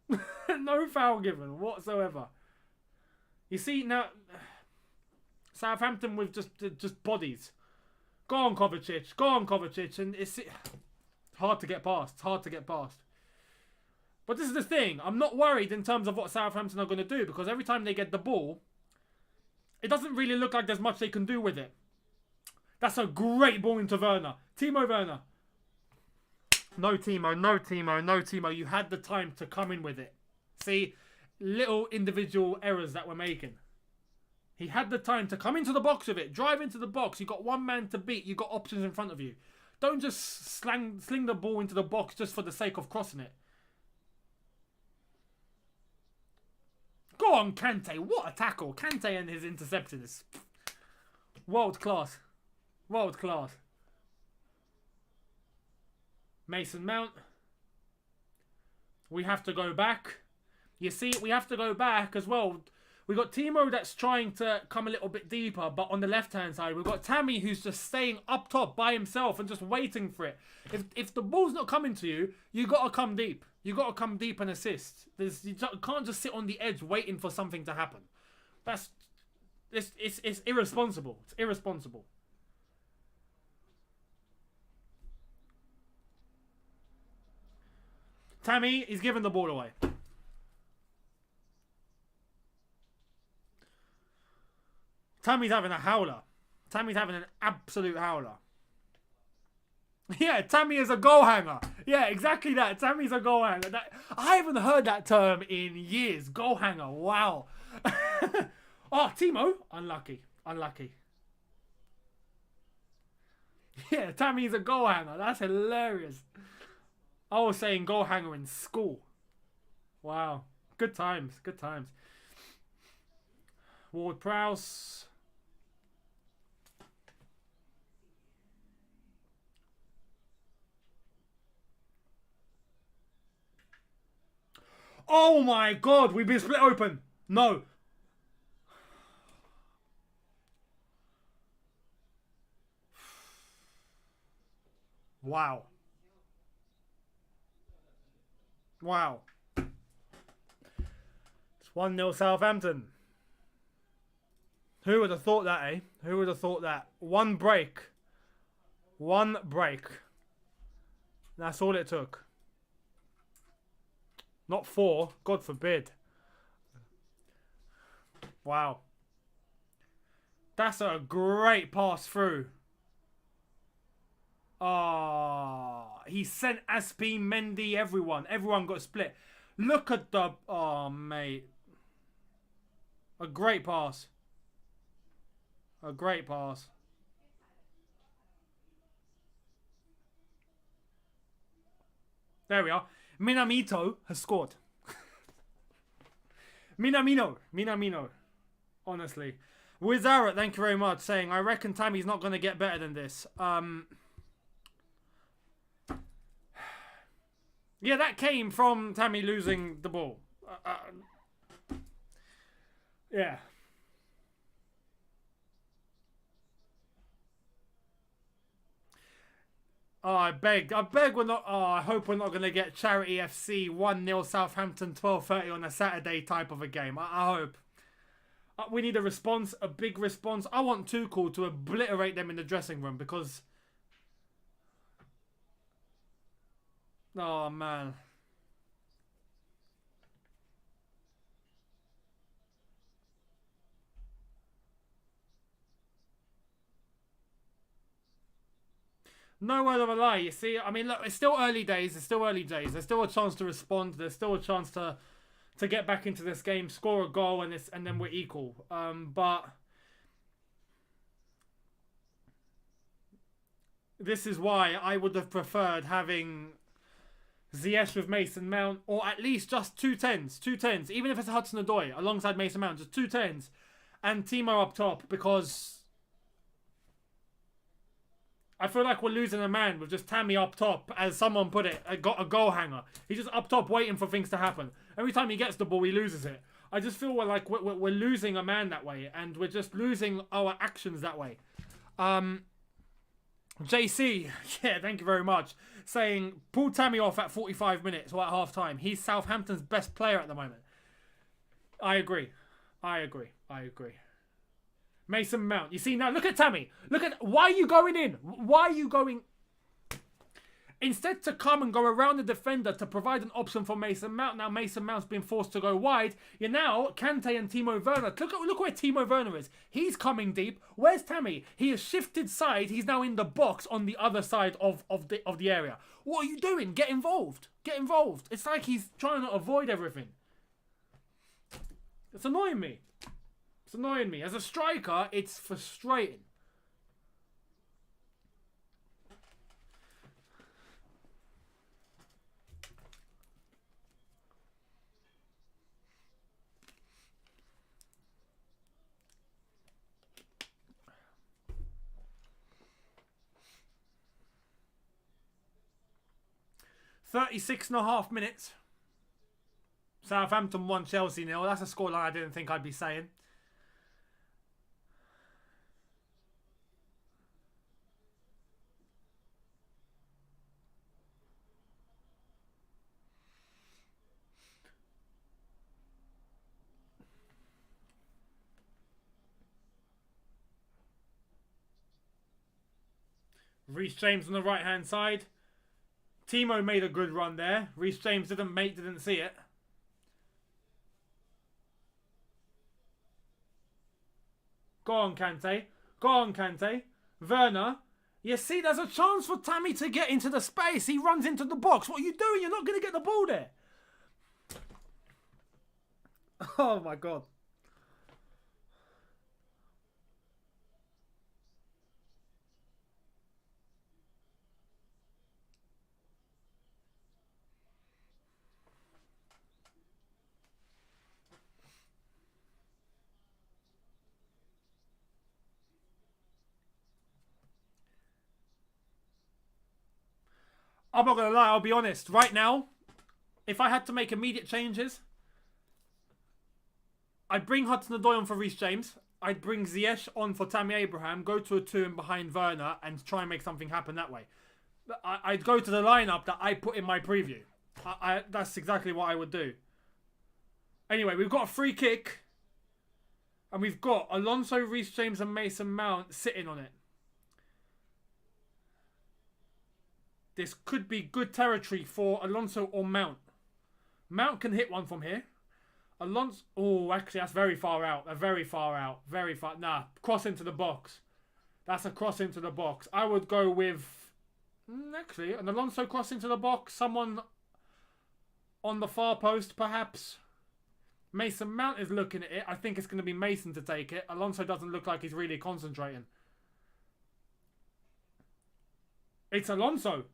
No foul given whatsoever. You see, now, Southampton with just bodies. Go on, Kovacic. Go on, Kovacic. And it's hard to get past. It's hard to get past. But this is the thing. I'm not worried in terms of what Southampton are going to do, because every time they get the ball, it doesn't really look like there's much they can do with it. That's a great ball into Werner. Timo Werner. No, Timo. No, Timo. No, Timo. You had the time to come in with it. See? Little individual errors that we're making. He had the time to come into the box with it. Drive into the box. You got one man to beat. You got options in front of you. Don't just sling the ball into the box just for the sake of crossing it. Go on, Kante. What a tackle. Kante and his interception is world class. World class. Mason Mount. We have to go back. You see, we have to go back as well. We got Timo that's trying to come a little bit deeper, but on the left-hand side, we've got Tammy who's just staying up top by himself and just waiting for it. If the ball's not coming to you, you got to come deep. You got to come deep and assist. You can't just sit on the edge waiting for something to happen. It's irresponsible. It's irresponsible. Tammy is giving the ball away. Tammy's having a howler. Tammy's having an absolute howler. Yeah, Tammy is a goal hanger. Yeah, exactly that. Tammy's a goal hanger. I haven't heard that term in years. Goal hanger. Wow. Oh, Timo. Unlucky. Unlucky. Yeah, Tammy's a goal hanger. That's hilarious. I was saying goal hanger in school. Wow. Good times. Good times. Ward-Prowse. Oh my God, we've been split open. No. Wow. Wow. It's 1-0 Southampton. Who would have thought that, eh? Who would have thought that? One break. One break. That's all it took. Not 4. God forbid. Wow. That's a great pass through. Oh, he sent Aspi, Mendy, everyone. Everyone got split. Look at the... Oh, mate. A great pass. A great pass. There we are. Minamito has scored. Minamino. Honestly. Wizara, thank you very much, saying, I reckon Tammy's not going to get better than this. Yeah, that came from Tammy losing the ball. Yeah. Oh, I beg we're not. Oh, I hope we're not going to get Charity FC 1-0 Southampton 12:30 on a Saturday type of a game. I hope. We need a response, a big response. I want Tuchel to obliterate them in the dressing room because... Oh, man. No word of a lie, you see. I mean, look, it's still early days. It's still early days. There's still a chance to respond. There's still a chance to get back into this game, score a goal, and then we're equal. But this is why I would have preferred having Ziyech with Mason Mount, or at least just two tens, even if it's Hudson-Odoi alongside Mason Mount, just 2 tens, and Timo up top, because I feel like we're losing a man with just Tammy up top, as someone put it, a goal hanger. He's just up top waiting for things to happen. Every time he gets the ball, he loses it. I just feel we're losing a man that way, and we're just losing our actions that way. JC, yeah, thank you very much, saying, pull Tammy off at 45 minutes or at half time. He's Southampton's best player at the moment. I agree. Mason Mount. You see, now look at Tammy. Look at... Why are you going in? Why are you going... Instead to come and go around the defender to provide an option for Mason Mount. Now Mason Mount's been forced to go wide. You're now Kante and Timo Werner. Look where Timo Werner is. He's coming deep. Where's Tammy? He has shifted side. He's now in the box on the other side of the area. What are you doing? Get involved. Get involved. It's like he's trying to avoid everything. It's annoying me. It's annoying me. As a striker, it's frustrating. .36.5 minutes. Southampton 1, Chelsea 0. That's a scoreline I didn't think I'd be saying. Reece James on the right hand side. Timo made a good run there. Reece James didn't see it. Go on, Kante. Go on, Kante. Werner. You see, there's a chance for Tammy to get into the space. He runs into the box. What are you doing? You're not going to get the ball there. Oh, my God. I'm not going to lie, I'll be honest. Right now, if I had to make immediate changes, I'd bring Hudson-Odoi on for Reece James. I'd bring Ziyech on for Tammy Abraham, go to a 2 and behind Werner, and try and make something happen that way. I'd go to the lineup that I put in my preview. That's exactly what I would do. Anyway, we've got a free kick. And we've got Alonso, Reece James and Mason Mount sitting on it. This could be good territory for Alonso or Mount. Mount can hit one from here. Alonso... Oh, actually, that's very far out. Very far out. Very far... Nah, cross into the box. That's a cross into the box. I would go with... Actually, an Alonso cross into the box. Someone on the far post, perhaps. Mason Mount is looking at it. I think it's going to be Mason to take it. Alonso doesn't look like he's really concentrating. It's Alonso.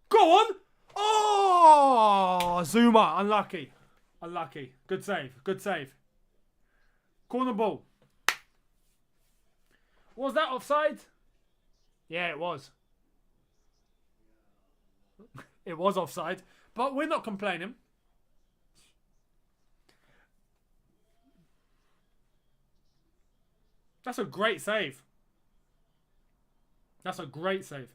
Go on! Oh! Zuma. Unlucky. Unlucky. Good save. Good save. Corner ball. Was that offside? Yeah, it was. It was offside. But we're not complaining. That's a great save. That's a great save.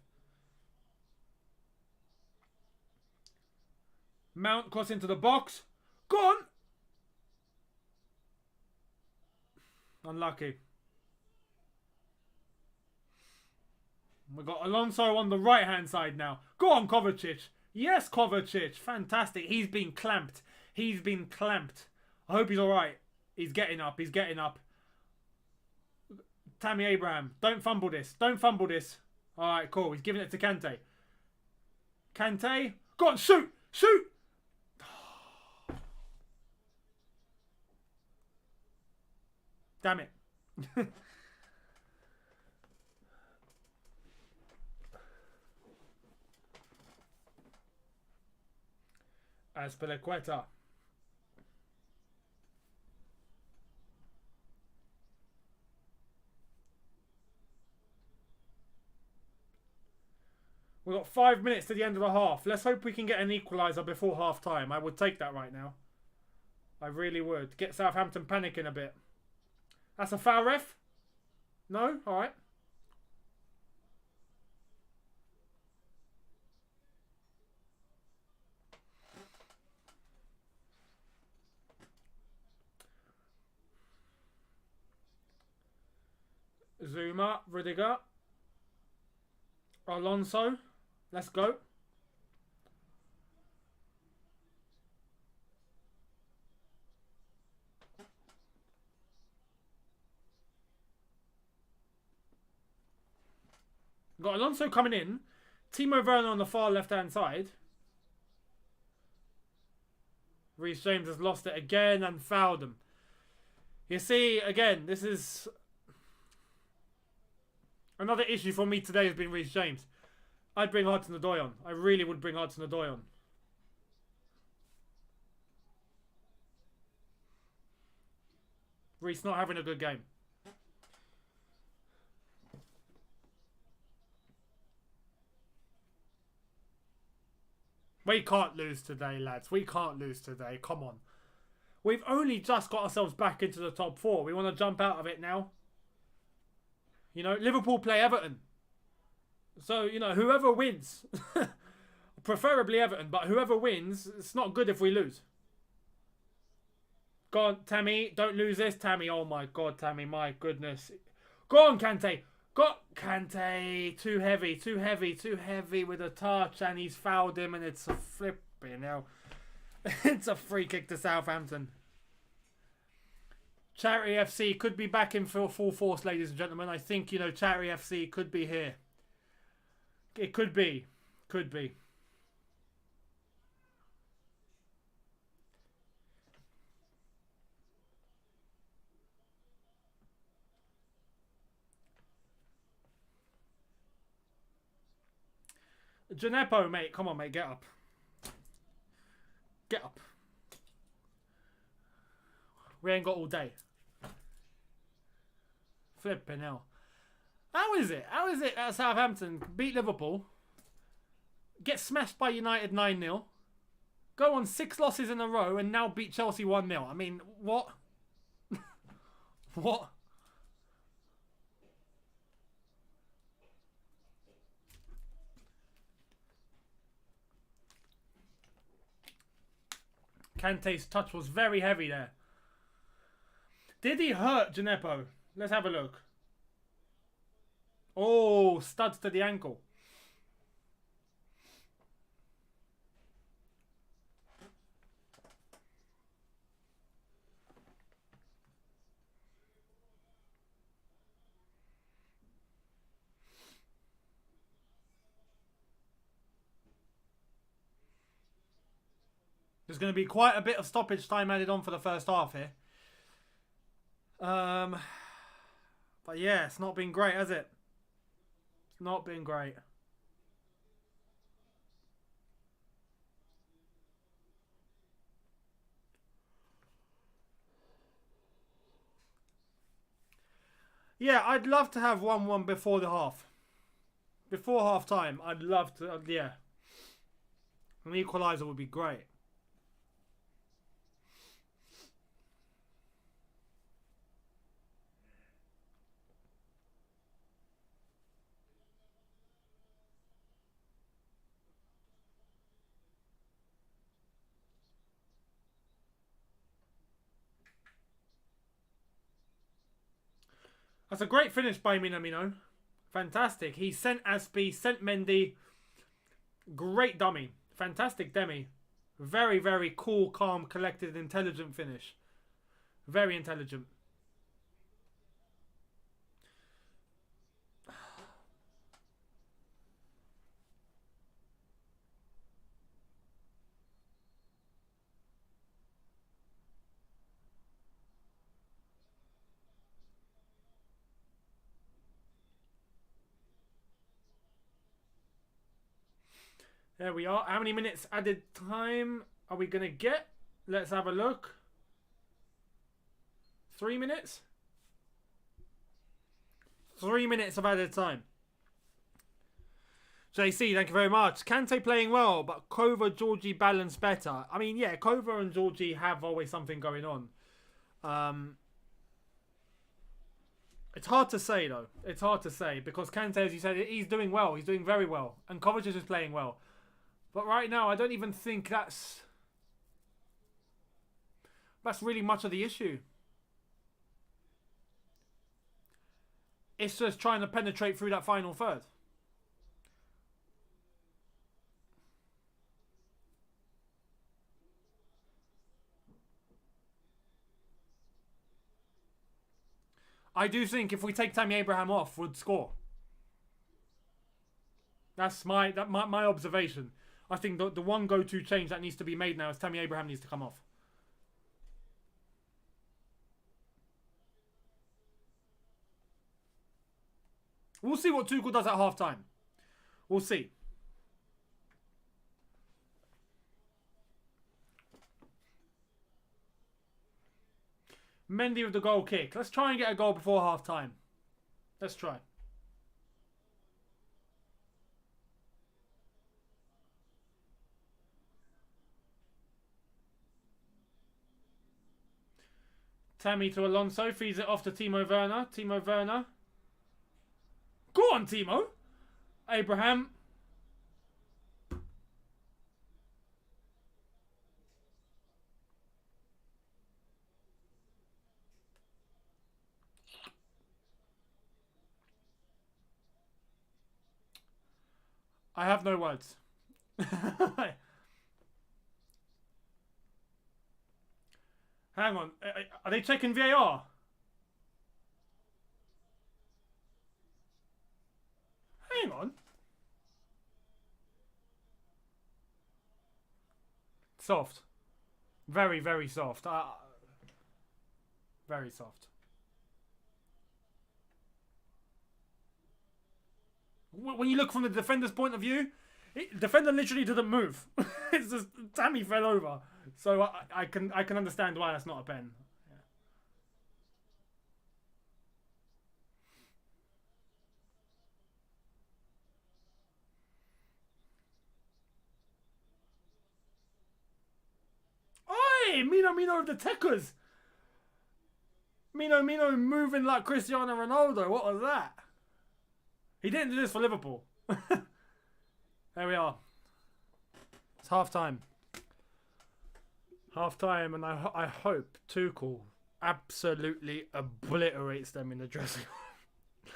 Mount cross into the box. Go on. Unlucky. We've got Alonso on the right-hand side now. Go on, Kovacic. Yes, Kovacic. Fantastic. He's been clamped. He's been clamped. I hope he's all right. He's getting up. He's getting up. Tammy Abraham. Don't fumble this. Don't fumble this. All right, cool. He's giving it to Kante. Kante. Go on, shoot. Shoot. Damn it. Azpilicueta. We've got 5 minutes to the end of the half. Let's hope we can get an equaliser before half time. I would take that right now. I really would. Get Southampton panicking a bit. That's a foul, ref? No? Alright. Zuma, Rudiger. Alonso. Let's go. Got Alonso coming in. Timo Werner on the far left-hand side. Reece James has lost it again and fouled him. You see, again, this is... Another issue for me today has been Reece James. I'd bring Hudson-Odoi on. I really would bring Hudson-Odoi on. Reece not having a good game. We can't lose today, lads. We can't lose today. Come on. We've only just got ourselves back into the top 4. We want to jump out of it now. You know, Liverpool play Everton. So, you know, whoever wins, preferably Everton, but whoever wins, it's not good if we lose. Go on, Tammy. Don't lose this, Tammy. Oh, my God, Tammy. My goodness. Go on, Kante. Got Kante. Too heavy, too heavy, too heavy with a touch, and he's fouled him, and it's a flipping hell. It's a free kick to Southampton. Charity FC could be back in full force, ladies and gentlemen. I think, you know, Charity FC could be here. It could be. Could be. Gineppo, mate. Come on, mate. Get up. Get up. We ain't got all day. Flipping hell. How is it? How is it that Southampton beat Liverpool, get smashed by United 9-0, go on 6 losses in a row and now beat Chelsea 1-0. I mean, what? What? Kante's touch was very heavy there. Did he hurt Djenepo? Let's have a look. Oh, studs to the ankle. There's going to be quite a bit of stoppage time added on for the first half here. But yeah, it's not been great, has it? It's not been great. Yeah, I'd love to have 1-1 before the half. Before half time, I'd love to, yeah. An equaliser would be great. That's a great finish by Minamino. Fantastic. He sent Aspi, sent Mendy. Great dummy. Fantastic dummy. Very, very cool, calm, collected, intelligent finish. Very intelligent. There we are. How many minutes added time are we going to get? Let's have a look. 3 minutes? 3 minutes of added time. JC, thank you very much. Kante playing well, but Kova, Georgie balance better. I mean, yeah, Kova and Georgie have always something going on. It's hard to say, though. It's hard to say, because Kante, as you said, he's doing well. He's doing very well. And Kovacic is playing well. But right now, I don't even think that's really much of the issue. It's just trying to penetrate through that final third. I do think if we take Tammy Abraham off, we'd score. That's my observation. I think the one go-to change that needs to be made now is Tammy Abraham needs to come off. We'll see what Tuchel does at half-time. We'll see. Mendy with the goal kick. Let's try and get a goal before half-time. Let's try. Tammy to Alonso. Feeds it off to Timo Werner. Timo Werner. Go on, Timo. Abraham. I have no words. Hang on. Are they checking VAR? Hang on. Soft. Very, very soft. Very soft. When you look from the defender's point of view, the defender literally didn't move. It's just Tammy fell over. So I can understand why that's not a pen. Yeah. hitting Mino with the techers. Mino moving like Cristiano Ronaldo. What was that? He didn't do this for Liverpool. There we are. It's half time. Half time, and I hope Tuchel absolutely obliterates them in the dressing room.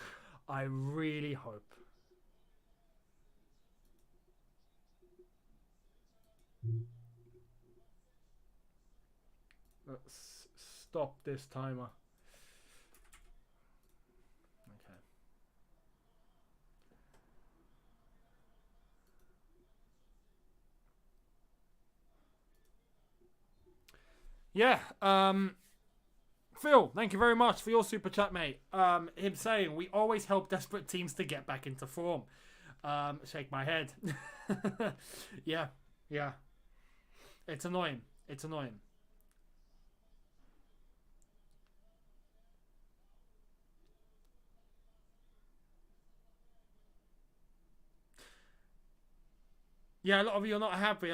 I really hope. Let's stop this timer. Okay. Yeah. Phil, thank you very much for your super chat, mate. Him saying we always help desperate teams to get back into form. Shake my head. Yeah. It's annoying. It's annoying. Yeah, a lot of you are not happy.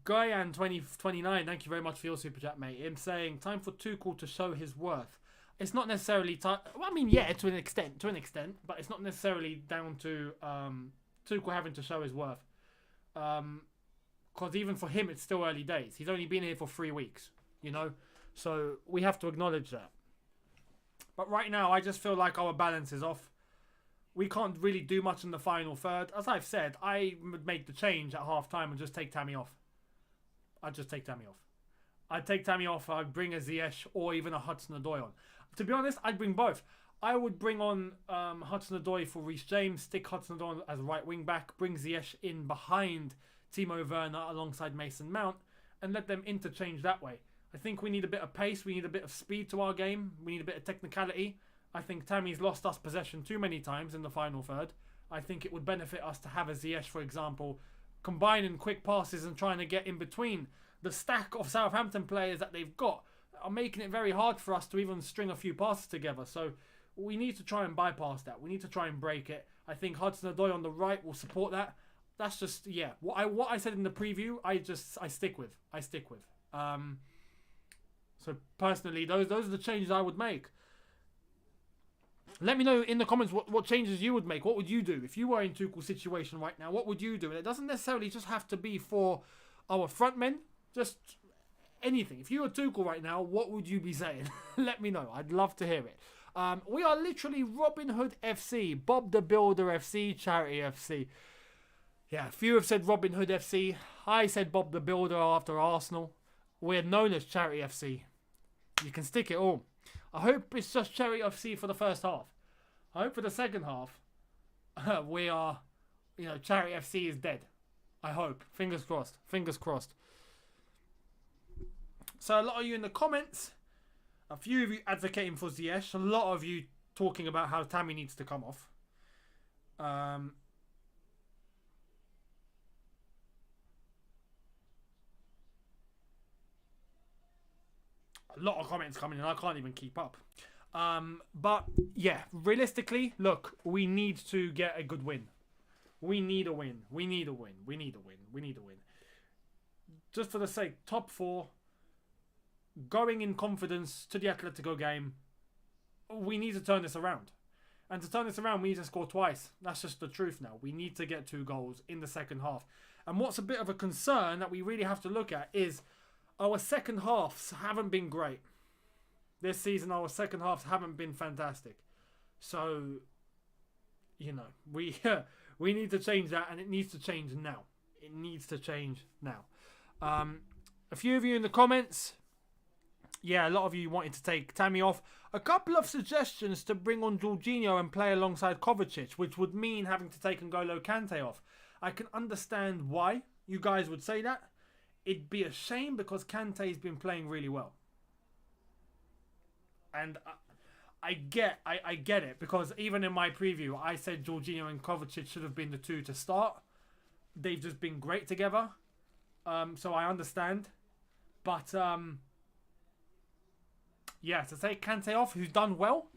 Guyan 2029, thank you very much for your super chat, mate. Him saying time for Tuchel to show his worth. It's not necessarily time. Well, I mean, yeah, to an extent, but it's not necessarily down to Tuchel having to show his worth. Because even for him, it's still early days. He's only been here for 3 weeks, you know. So we have to acknowledge that. But right now, I just feel like our balance is off. We can't really do much in the final third. As I've said, I would make the change at half-time and just take Tammy off. I'd just take Tammy off. I'd take Tammy off. I'd bring a Ziyech or even a Hudson-Odoi on. To be honest, I'd bring both. I would bring on Hudson-Odoi for Reece James, stick Hudson-Odoi as a right wing-back, bring Ziyech in behind Timo Werner alongside Mason Mount, and let them interchange that way. I think we need a bit of pace. We need a bit of speed to our game. We need a bit of technicality. I think Tammy's lost us possession too many times in the final third. I think it would benefit us to have a Ziyech, for example, combining quick passes and trying to get in between. The stack of Southampton players that they've got are making it very hard for us to even string a few passes together. So we need to try and bypass that. We need to try and break it. I think Hudson-Odoi on the right will support that. That's just, yeah. What I said in the preview, I stick with. So personally, those are the changes I would make. Let me know in the comments what changes you would make. What would you do if you were in Tuchel's situation right now? What would you do? And it doesn't necessarily just have to be for our front men. Just anything. If you were Tuchel right now, what would you be saying? Let me know. I'd love to hear it. We are literally Robin Hood FC, Bob the Builder FC, Charity FC. Yeah, a few have said Robin Hood FC. I said Bob the Builder after Arsenal. We're known as Charity FC. You can stick it all. I hope it's just Charity FC for the first half. I hope for the second half, we are, Charity FC is dead. I hope. Fingers crossed. Fingers crossed. So a lot of you in the comments, a few of you advocating for Ziyech, a lot of you talking about how Tammy needs to come off. A lot of comments coming in. I can't even keep up. But, yeah, realistically, look, we need to get a good win. We need a win. Just for the sake, top 4, going in confidence to the Atletico game, we need to turn this around. And to turn this around, we need to score twice. That's just the truth now. We need to get 2 goals in the second half. And what's a bit of a concern that we really have to look at is our second halves haven't been great. This season, our second halves haven't been fantastic. So, we need to change that, and it needs to change now. A few of you in the comments, yeah, a lot of you wanted to take Tammy off. A couple of suggestions to bring on Jorginho and play alongside Kovacic, which would mean having to take N'Golo Kante off. I can understand why you guys would say that. It'd be a shame because Kante's been playing really well. And I get it, because even in my preview, I said Jorginho and Kovacic should have been the 2 to start. They've just been great together. So I understand. But, yeah, to take Kante off, who's done well.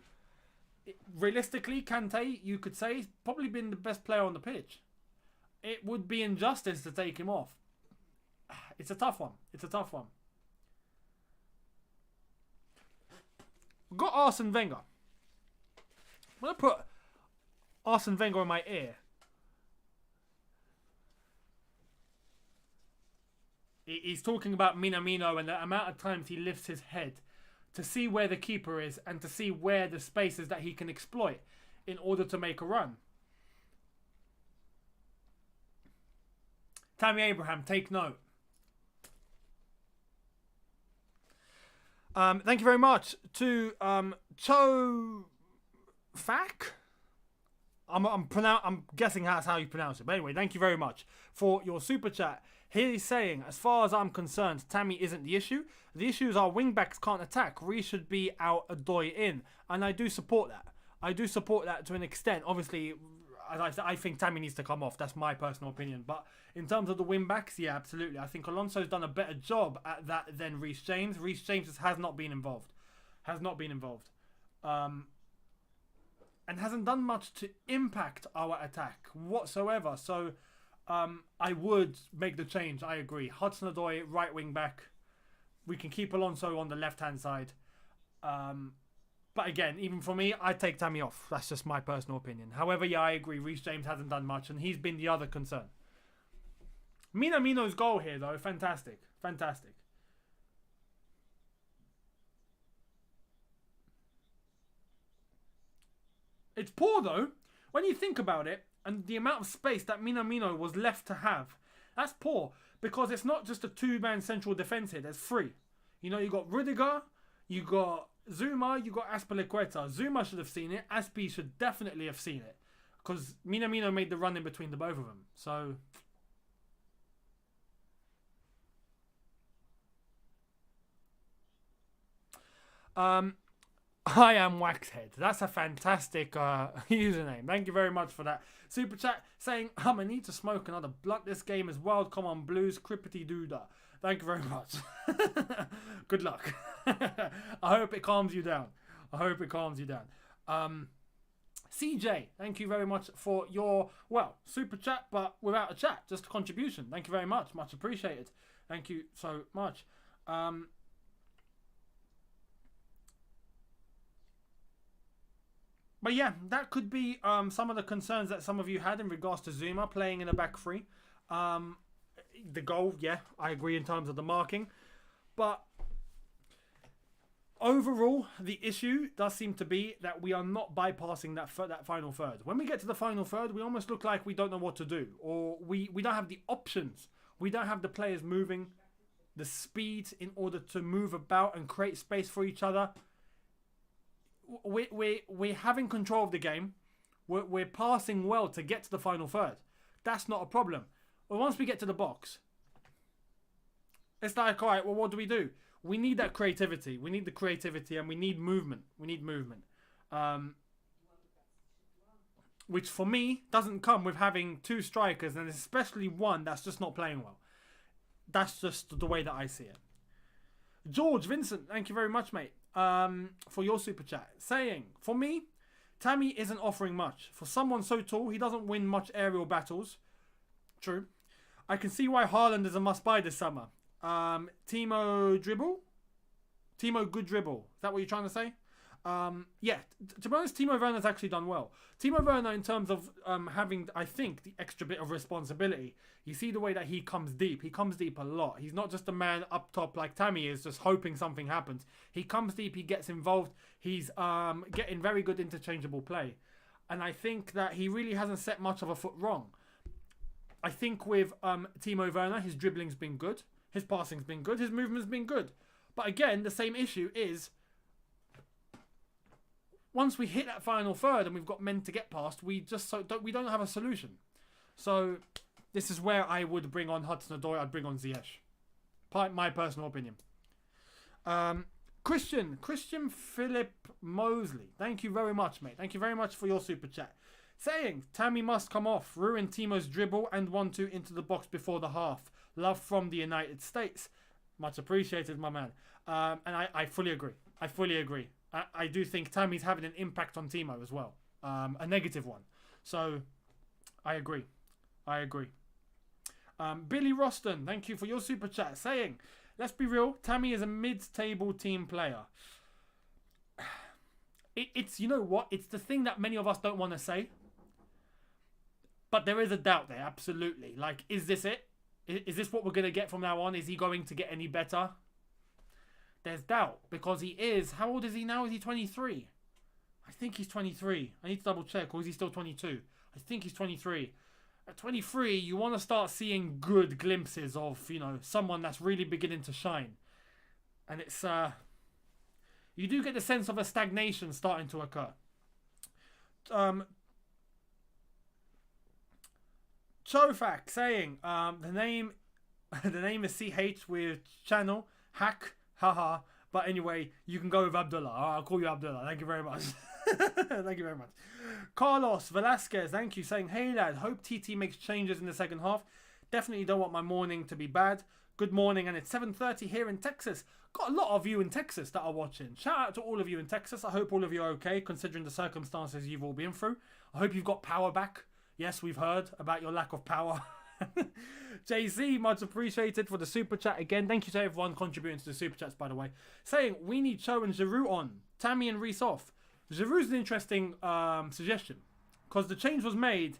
Realistically, Kante, you could say, has probably been the best player on the pitch. It would be injustice to take him off. It's a tough one. We've got Arsene Wenger. I'm going to put Arsene Wenger in my ear. He's talking about Minamino and the amount of times he lifts his head to see where the keeper is and to see where the space is that he can exploit in order to make a run. Tammy Abraham, take note. Thank you very much to Cho Fak. I'm guessing that's how you pronounce it. But anyway, thank you very much for your super chat. He's saying, as far as I'm concerned, Tammy isn't the issue. The issue is our wing-backs can't attack. Reece should be out, Adoy in. And I do support that. I do support that to an extent. Obviously, as I said, I think Tammy needs to come off. That's my personal opinion. But in terms of the wing-backs, yeah, absolutely. I think Alonso's done a better job at that than Reece James. Reece James has not been involved. And hasn't done much to impact our attack whatsoever. So I would make the change. I agree. Hudson-Odoi, right wing back. We can keep Alonso on the left-hand side. But again, even for me, I'd take Tammy off. That's just my personal opinion. However, yeah, I agree. Reece James hasn't done much, and he's been the other concern. Minamino's goal here, though, fantastic. Fantastic. It's poor, though, when you think about it, and the amount of space that Minamino was left to have. That's poor, because it's not just a two-man central defence here. There's three. You know, you got Rudiger, you got Zuma, you got Azpilicueta. Zuma should have seen it. Aspi should definitely have seen it, because Minamino made the run in between the both of them. So I am Waxhead. That's a fantastic username. Thank you very much for that. Super chat saying, I need to smoke another blunt. This game is wild. Come on, Blues. Crippity doodah. Thank you very much. Good luck. I hope it calms you down. CJ, thank you very much for your, super chat, but without a chat. Just a contribution. Thank you very much. Much appreciated. Thank you so much. But yeah, that could be some of the concerns that some of you had in regards to Zuma playing in a back three. The goal, yeah, I agree in terms of the marking. But overall, the issue does seem to be that we are not bypassing that final third. When we get to the final third, we almost look like we don't know what to do. Or we don't have the options. We don't have the players moving, the speed in order to move about and create space for each other. We're having control of the game. We're passing well to get to the final third. That's not a problem. But once we get to the box, it's like, all right, well, what do? We need that creativity. We need the creativity and we need movement. Which for me doesn't come with having two strikers and especially one that's just not playing well. That's just the way that I see it. George Vincent, thank you very much, mate. For your super chat, saying, for me, Tammy isn't offering much. For someone so tall, he doesn't win much aerial battles. True. I can see why Haaland is a must-buy this summer. Timo Good Dribble. Is that what you're trying to say? Yeah, to be honest, Timo Werner's actually done well. Timo Werner, in terms of having, I think, the extra bit of responsibility. You see the way that he comes deep. He comes deep a lot. He's not just a man up top like Tammy is, just hoping something happens. He comes deep. He gets involved. He's getting very good interchangeable play. And I think that he really hasn't set much of a foot wrong. I think with Timo Werner, his dribbling's been good. His passing's been good. His movement's been good. But again, the same issue is, once we hit that final third and we've got men to get past, we don't have a solution. So this is where I would bring on Hudson-Odoi. I'd bring on Ziyech. My personal opinion. Christian Philip Mosley. Thank you very much, mate. Thank you very much for your super chat. Saying, Tammy must come off. Ruin Timo's dribble and 1-2 into the box before the half. Love from the United States. Much appreciated, my man. And I fully agree. I do think Tammy's having an impact on Timo as well. A negative one. So, I agree. Billy Roston, thank you for your super chat. Saying, let's be real, Tammy is a mid-table team player. It's, you know what? It's the thing that many of us don't want to say. But there is a doubt there, absolutely. Like, is this it? Is this what we're going to get from now on? Is he going to get any better? There's doubt, because he is... How old is he now? Is he 23? I think he's 23. I need to double check, or is he still 22? I think he's 23. At 23, you want to start seeing good glimpses of, you know, someone that's really beginning to shine. And it's... you do get the sense of a stagnation starting to occur. Chofak saying the name is CH with channel hack haha, but anyway you can go with Abdullah. I'll call you Abdullah. Thank you very much. Thank you very much. Carlos Velasquez, thank you, saying hey lad, hope TT makes changes in the second half. Definitely don't want my morning to be bad. Good morning, and it's 7:30 here in Texas. Got a lot of you in Texas that are watching. Shout out to all of you in Texas. I hope all of you are okay considering the circumstances you've all been through. I hope you've got power back. Yes, we've heard about your lack of power. JC, much appreciated for the super chat again. Thank you to everyone contributing to the super chats, by the way. Saying, we need Cho and Giroud on. Tammy and Reece off. Giroud's an interesting suggestion. Because the change was made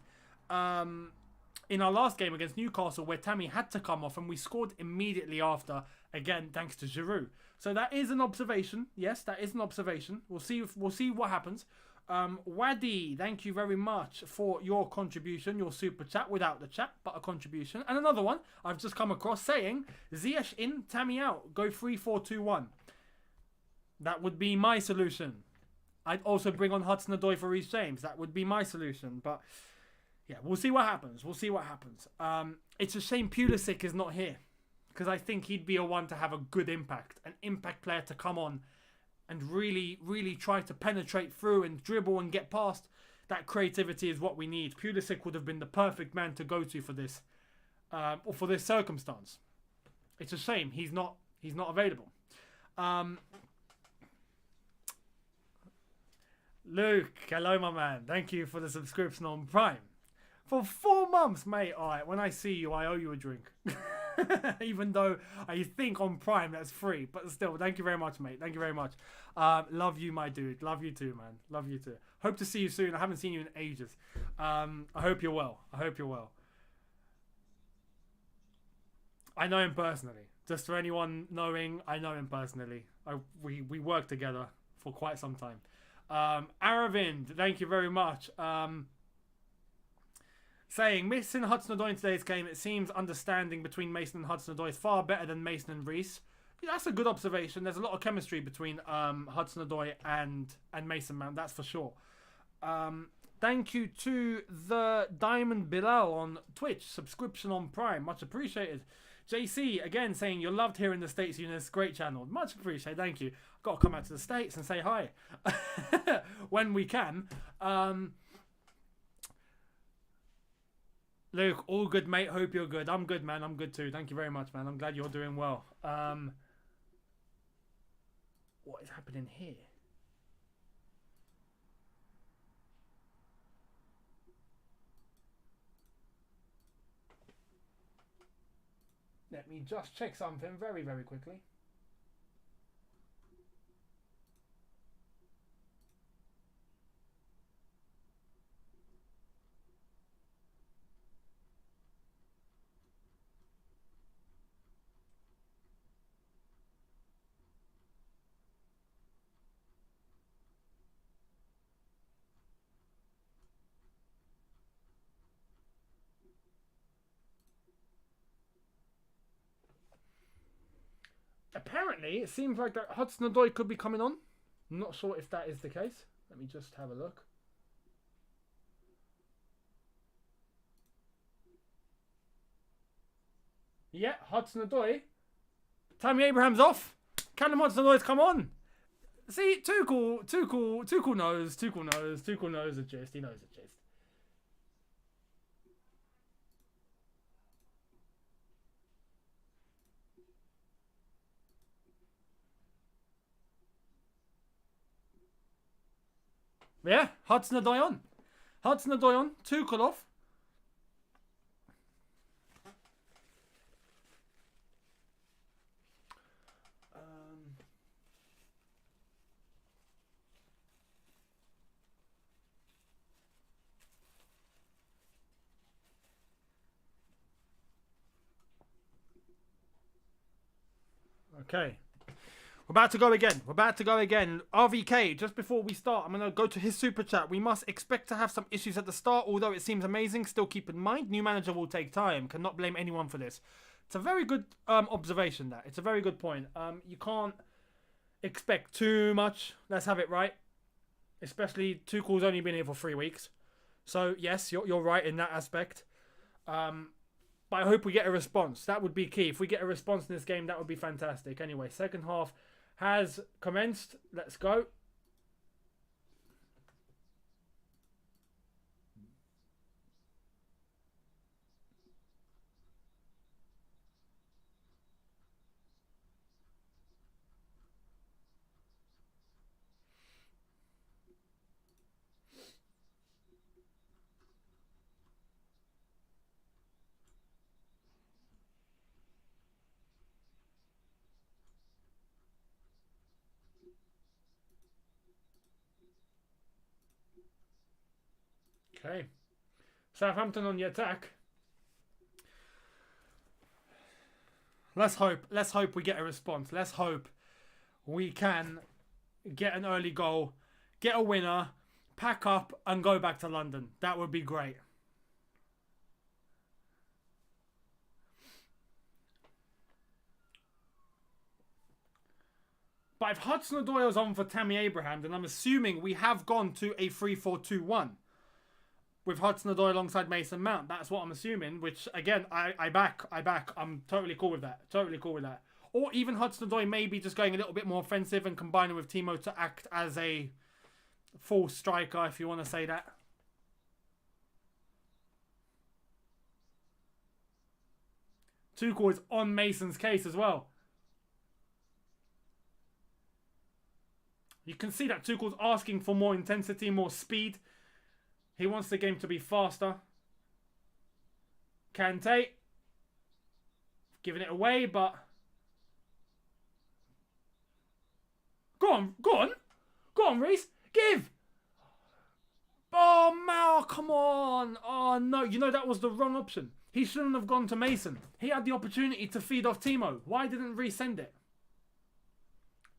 in our last game against Newcastle, where Tammy had to come off, and we scored immediately after. Again, thanks to Giroud. So that is an observation. Yes, that is an observation. We'll see what happens. Wadi, thank you very much for your contribution, your super chat, without the chat, but a contribution. And another one I've just come across saying, Ziyech in, Tammy out, go 3-4-2-1. That would be my solution. I'd also bring on Hudson-Odoi for Reece James. That would be my solution. But yeah, we'll see what happens. We'll see what happens. It's a shame Pulisic is not here, because I think he'd be a one to have a good impact, an impact player to come on and really, really try to penetrate through and dribble and get past. That creativity is what we need. Pulisic would have been the perfect man to go to for this, or for this circumstance. It's a shame he's not available. Luke, hello, my man. Thank you for the subscription on Prime for 4 months, mate. All right, when I see you, I owe you a drink. Even though I think on Prime that's free, but still, thank you very much, mate. Thank you very much. Love you, my dude. Love you too, man. Love you too. Hope to see you soon. I haven't seen you in ages. I hope you're well. I hope you're well. I know him personally. Just for anyone knowing, I know him personally. We worked together for quite some time. Aravind, thank you very much. Saying, missing Hudson-Odoi in today's game, it seems understanding between Mason and Hudson-Odoi is far better than Mason and Reece. Yeah, that's a good observation. There's a lot of chemistry between Hudson-Odoi and Mason Mount, that's for sure. Thank you to the Diamond Bilal on Twitch, subscription on Prime, much appreciated. JC, again, saying, you're loved here in the States, Younes, great channel. Much appreciated, thank you. Got to come out to the States and say hi when we can. Luke, all good, mate. Hope you're good. I'm good, man. I'm good too. Thank you very much, man. I'm glad you're doing well. What is happening here? Let me just check something very, very quickly. Apparently, it seems like that Hudson-Odoi could be coming on. I'm not sure if that is the case. Let me just have a look. Yeah, Hudson-Odoi. Tammy Abraham's off. Callum Hudson-Odoi's come on. See, Tuchel knows the gist. He knows the gist. Yeah, Hudson-Odoi on. Hudson-Odoi on. Tuchel off. Okay. We're about to go again. We're about to go again. RVK, just before we start, I'm going to go to his super chat. We must expect to have some issues at the start, although it seems amazing. Still keep in mind, new manager will take time. Cannot blame anyone for this. It's a very good observation, that. It's a very good point. You can't expect too much. Let's have it right. Especially Tuchel's only been here for 3 weeks. So, yes, you're right in that aspect. But I hope we get a response. That would be key. If we get a response in this game, that would be fantastic. Anyway, second half has commenced. Let's go. Okay. Southampton on the attack. Let's hope we get a response. Let's hope we can get an early goal, get a winner, pack up and go back to London. That would be great. But if Hudson-Odoi is on for Tammy Abraham, then I'm assuming we have gone to a 3-4-2-1. With Hudson-Odoi alongside Mason Mount. That's what I'm assuming, which, again, I back. I'm totally cool with that. Totally cool with that. Or even Hudson-Odoi maybe just going a little bit more offensive and combining with Timo to act as a full striker, if you want to say that. Tuchel is on Mason's case as well. You can see that Tuchel's asking for more intensity, more speed. He wants the game to be faster. Kante. Giving it away, but... Go on. Go on, Reece. Give. Oh, Mal, come on. Oh, no. You know, that was the wrong option. He shouldn't have gone to Mason. He had the opportunity to feed off Timo. Why didn't Reece send it?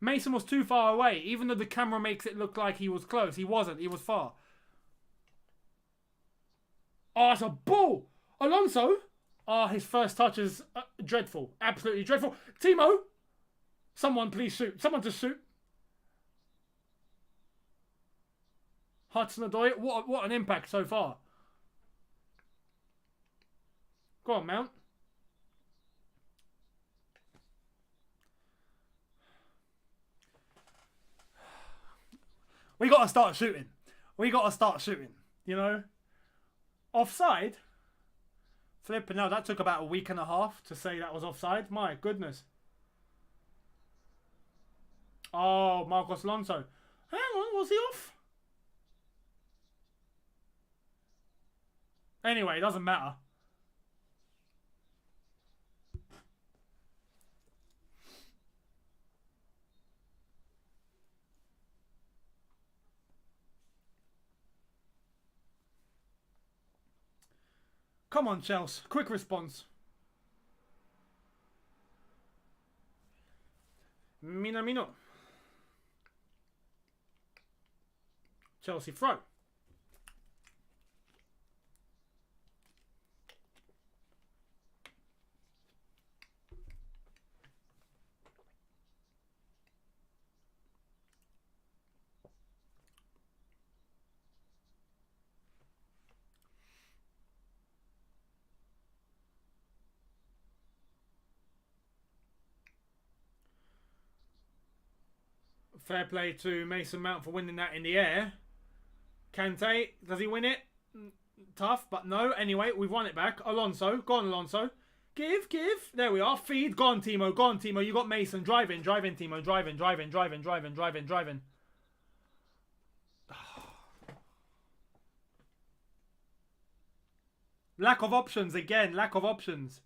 Mason was too far away. Even though the camera makes it look like he was close. He wasn't. He was far. Oh, it's a ball. Alonso. Oh, his first touch is dreadful. Absolutely dreadful. Timo. Someone please shoot. Someone just shoot. Hudson-Odoi. What an impact so far. Go on, Mount. We got to start shooting. You know? Offside? Flipping now, that took about a week and a half to say that was offside. My goodness. Oh, Marcos Alonso. Hang on, was he off? Anyway, it doesn't matter. Come on, Chelsea. Quick response. Minamino. Chelsea throw. Fair play to Mason Mount for winning that in the air. Kante, does he win it? Tough, but no. Anyway, we've won it back. Alonso. Go on, Alonso. Give. There we are. Feed. Go on, Timo. You got Mason. Drive in, Timo. Drive in. Lack of options again. Lack of options.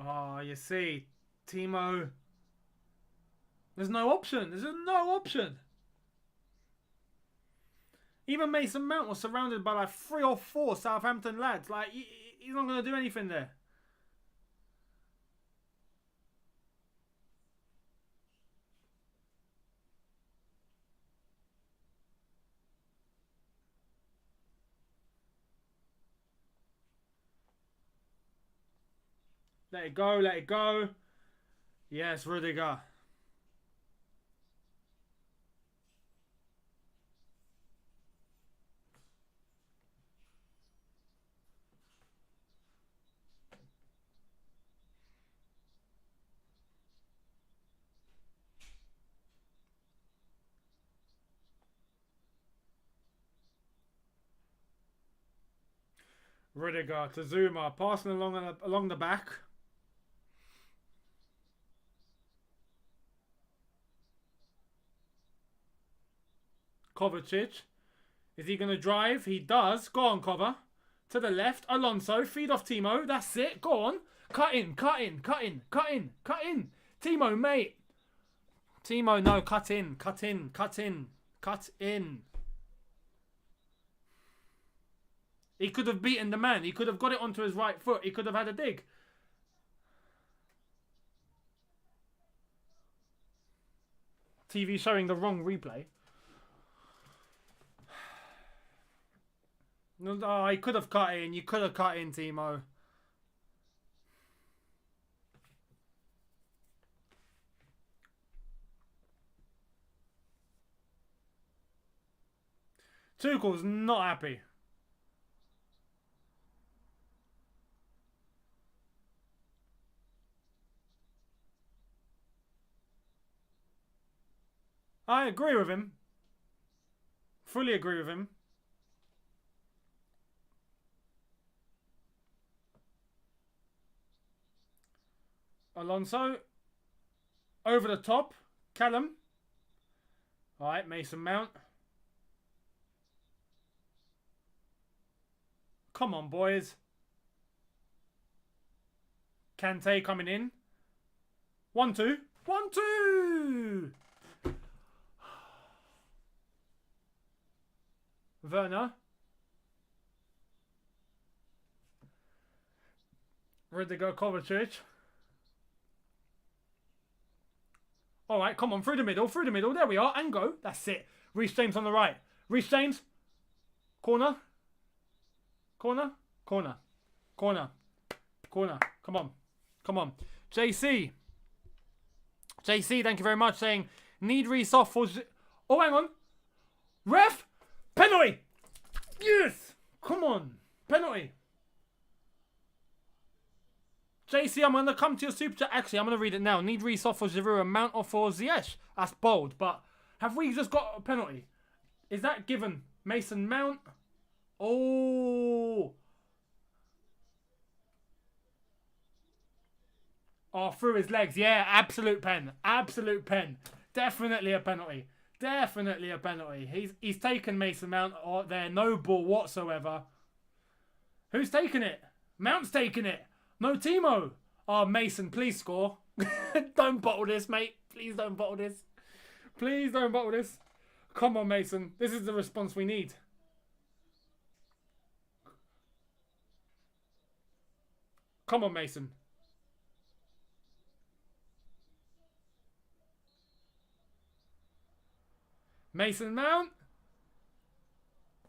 Oh, you see, Timo. There's no option. There's no option. Even Mason Mount was surrounded by like 3 or 4 Southampton lads. Like, he's not going to do anything there. Let it go, let it go. Yes, Rudiger. Rudiger to Zuma, passing along the back. Kovacic. Is he going to drive? He does. Go on, Kova. To the left. Alonso. Feed off Timo. That's it. Go on. Cut in. Cut in. Cut in. Cut in. Cut in. Timo, mate. Timo, no. Cut in. Cut in. Cut in. Cut in. He could have beaten the man. He could have got it onto his right foot. He could have had a dig. TV showing the wrong replay. Oh, he could have cut in. You could have cut in, Timo. Tuchel's not happy. I agree with him. Fully agree with him. Alonso. Over the top. Callum. Alright, Mason Mount. Come on, boys. Kante coming in. 1-2. 1-2! Werner. Rudiger, Kovacic. Alright, come on, through the middle, through the middle. There we are, and go. That's it. Reece James on the right. Reece James. Corner. Corner. Corner. Corner. Corner. Come on. Come on. JC. JC, thank you very much, saying, need Reece off for... Oh, hang on. Ref. Penalty. Yes. Come on. Penalty. JC, I'm going to come to your super chat. Actually, I'm going to read it now. Need Reece off for Giroud and Mount off for Ziyech. That's bold, but have we just got a penalty? Is that given? Mason Mount? Oh. Oh, through his legs. Yeah, absolute pen. Absolute pen. Definitely a penalty. Definitely a penalty. He's taken Mason Mount there. No ball whatsoever. Who's taking it? Mount's taking it. No, Timo. Oh, Mason, please score. Don't bottle this, mate. Please don't bottle this. Please don't bottle this. Come on, Mason. This is the response we need. Come on, Mason. Mason Mount.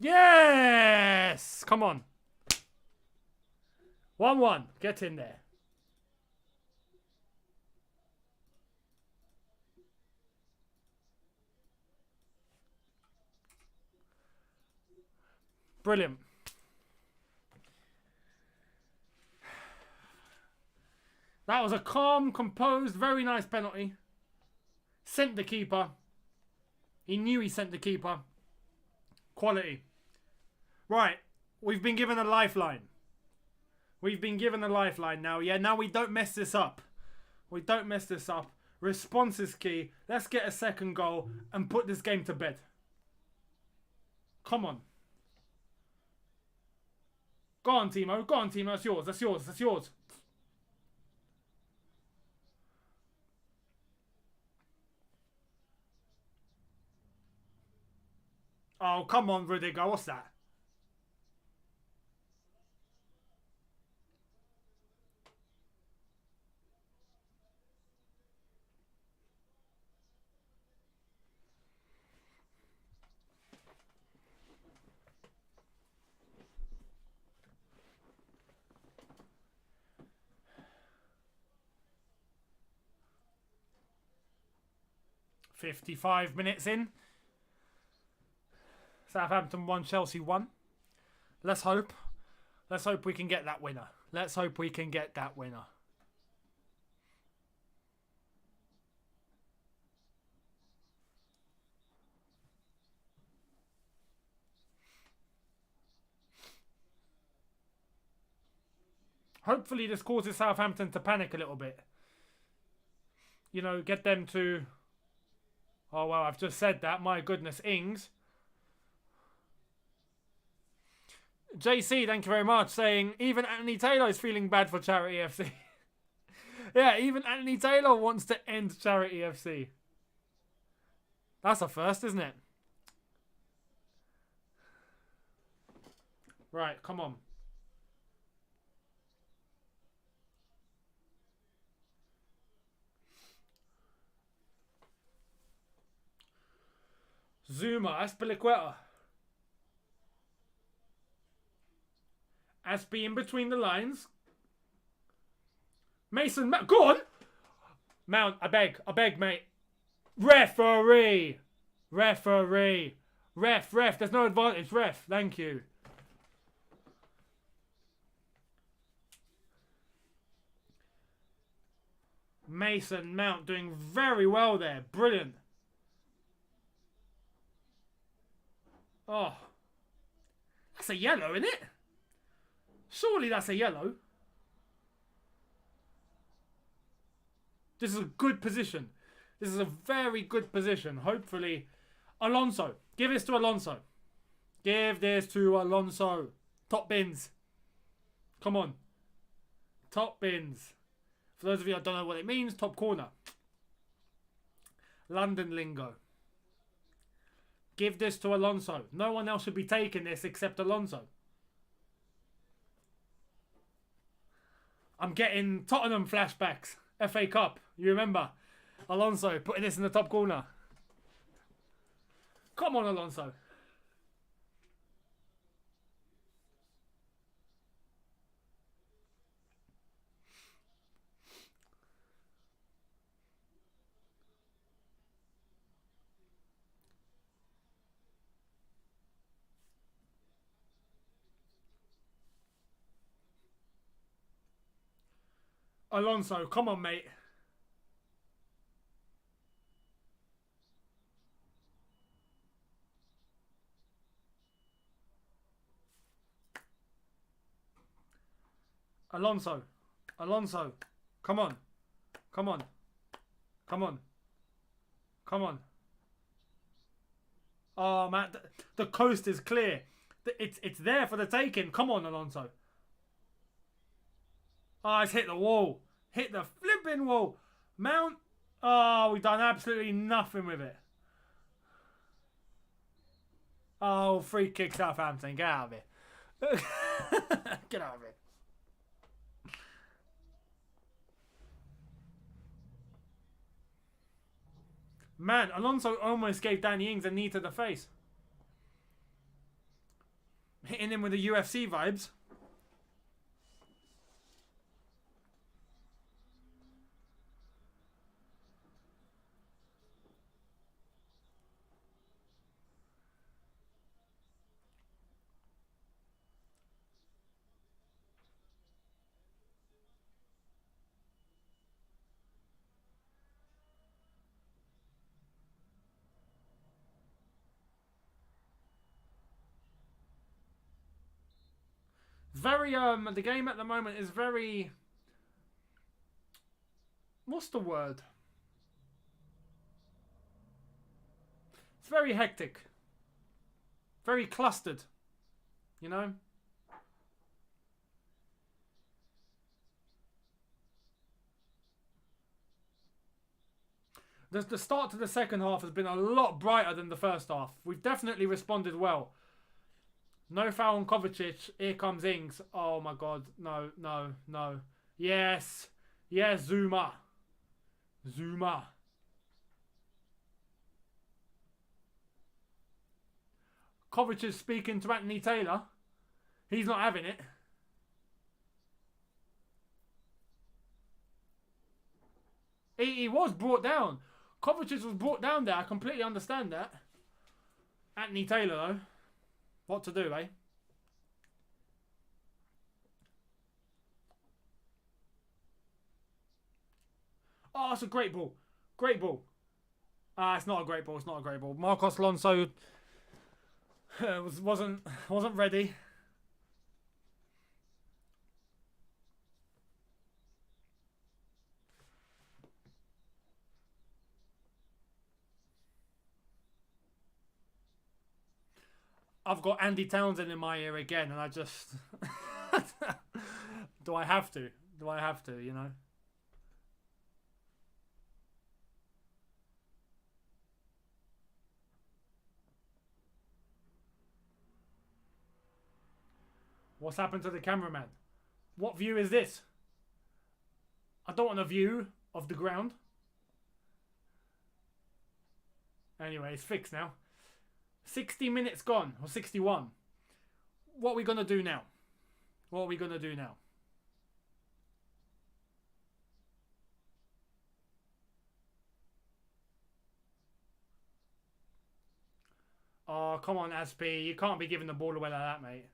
Yes! Come on. 1-1. Get in there. Brilliant. That was a calm, composed, very nice penalty. Sent the keeper. He knew he sent the keeper. Quality. Right. We've been given a lifeline. We've been given a lifeline now. Yeah, now we don't mess this up. We don't mess this up. Response is key. Let's get a second goal and put this game to bed. Come on. Go on, Timo. Go on, Timo. That's yours. That's yours. That's yours. Oh, come on, Rudiger. What's that? "55 minutes in. Southampton 1, Chelsea 1. Let's hope. Let's hope we can get that winner. Let's hope we can get that winner. Hopefully this causes Southampton to panic a little bit. You know, get them to... Oh, well, I've just said that. My goodness, Ings. JC, thank you very much, saying even Anthony Taylor is feeling bad for Charity FC. Yeah, even Anthony Taylor wants to end Charity FC. That's a first, isn't it? Right, come on. Zuma, Aspilicueta. Aspie in between the lines. Mason Mount, go on! Mount, I beg, mate. Referee! Referee! Ref, there's no advantage, ref, thank you. Mason Mount doing very well there, brilliant. Oh. That's a yellow, isn't it? Surely that's a yellow. This is a good position. This is a very good position. Hopefully, Alonso. Give this to Alonso. Give this to Alonso. Top bins. Come on. Top bins. For those of you that don't know what it means, top corner. London lingo. Give this to Alonso. No one else should be taking this except Alonso. I'm getting Tottenham flashbacks. FA Cup. You remember? Alonso putting this in the top corner. Come on, Alonso. Alonso, come on, mate. Alonso. Alonso. Come on. Come on. Come on. Come on. Oh, man. The coast is clear. It's there for the taking. Come on, Alonso. Oh, it's hit the wall. Hit the flipping wall. Mount. Oh, we've done absolutely nothing with it. Oh, free kick Southampton. Get out of it. Get out of it. Man, Alonso almost gave Danny Ings a knee to the face. Hitting him with the UFC vibes. Very, the game at the moment is very... What's the word? It's very hectic. Very clustered. You know? The start to the second half has been a lot brighter than the first half. We've definitely responded well. No foul on Kovacic. Here comes Ings. Oh my God. No, no, no. Yes. Yes, Zuma. Zuma. Kovacic is speaking to Anthony Taylor. He's not having it. He was brought down. Kovacic was brought down there. I completely understand that. Anthony Taylor, though. What to do, eh? Oh, it's a great ball. Great ball. It's not a great ball. It's not a great ball. Marcos Alonso wasn't ready. I've got Andy Townsend in my ear again, and I just... Do I have to? Do I have to, you know? What's happened to the cameraman? What view is this? I don't want a view of the ground. Anyway, it's fixed now. 60 minutes gone, or 61. What are we going to do now? What are we going to do now? Oh, come on, Aspi. You can't be giving the ball away like that, mate.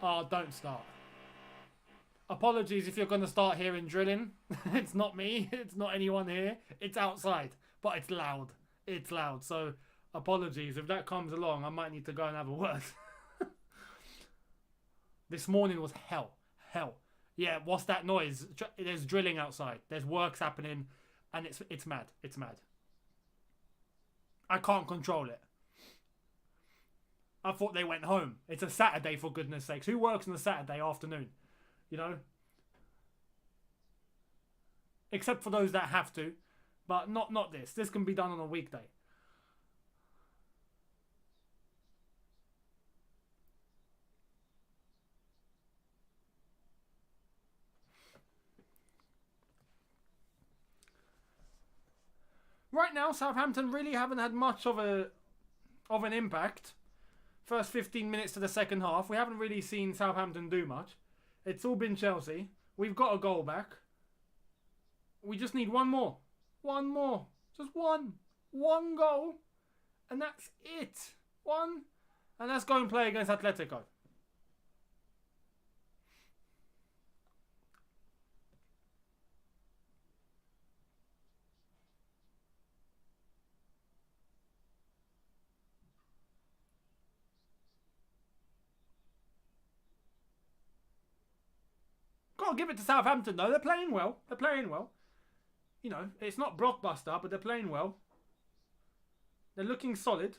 Oh, don't start. Apologies if you're going to start hearing drilling. It's not me. It's not anyone here. It's outside. But it's loud. It's loud. So, apologies. If that comes along, I might need to go and have a word. This morning was hell. Hell. Yeah, what's that noise? There's drilling outside. There's works happening. And it's mad. It's mad. I can't control it. I thought they went home. It's a Saturday, for goodness sakes. Who works on a Saturday afternoon? You know? Except for those that have to. But not this. This can be done on a weekday. Right now, Southampton really haven't had much of an impact. First 15 minutes to the second half, we haven't really seen Southampton do much. It's all been Chelsea. We've got a goal back. We just need one more. One more. Just one. One goal. And that's it. One. And let's go and play against Atletico. Gotta give it to Southampton though. They're playing well. They're playing well. You know, it's not blockbuster, but they're playing well. They're looking solid.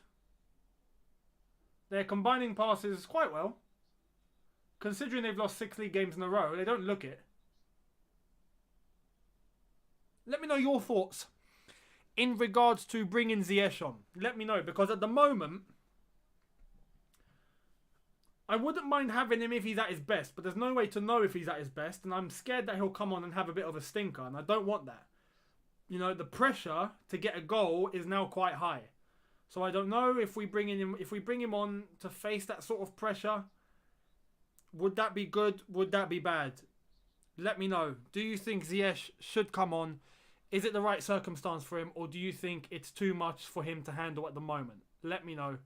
They're combining passes quite well. Considering they've lost 6 league games in a row, they don't look it. Let me know your thoughts in regards to bringing Ziyech on. Let me know, because at the moment, I wouldn't mind having him if he's at his best, but there's no way to know if he's at his best, and I'm scared that he'll come on and have a bit of a stinker, and I don't want that. You know, the pressure to get a goal is now quite high. So I don't know if we bring him on to face that sort of pressure. Would that be good? Would that be bad? Let me know. Do you think Ziyech should come on? Is it the right circumstance for him, or do you think it's too much for him to handle at the moment? Let me know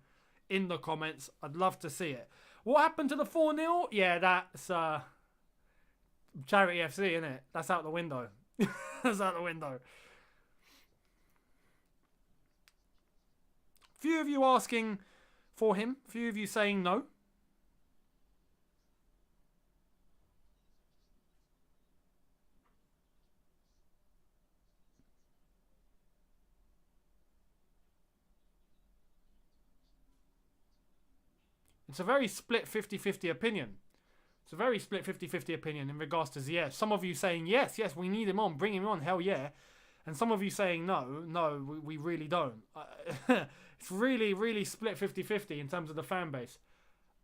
in the comments. I'd love to see it. What happened to the 4-0? Yeah, that's Charity FC, isn't it? That's out the window. That's out the window. Few of you asking for him. Few of you saying no. It's a very split 50-50 opinion. It's a very split 50-50 opinion in regards to Ziyech. Some of you saying, yes, we need him on, bring him on, hell yeah. And some of you saying, no, we really don't. It's really, really split 50-50 in terms of the fan base.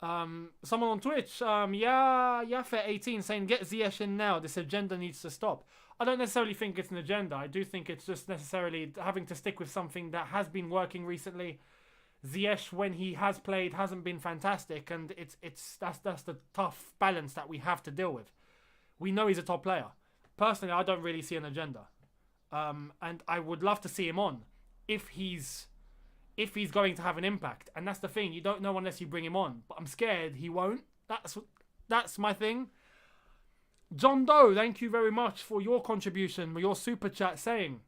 Someone on Twitch, Yafet18 saying, get Ziyech in now, this agenda needs to stop. I don't necessarily think it's an agenda. I do think it's just necessarily having to stick with something that has been working recently. Ziyech, when he has played, hasn't been fantastic, and that's the tough balance that we have to deal with. We know he's a top player. Personally, I don't really see an agenda, and I would love to see him on if he's going to have an impact. And that's the thing, you don't know unless you bring him on. But I'm scared he won't. That's my thing. John Doe, thank you very much for your contribution, your super chat saying,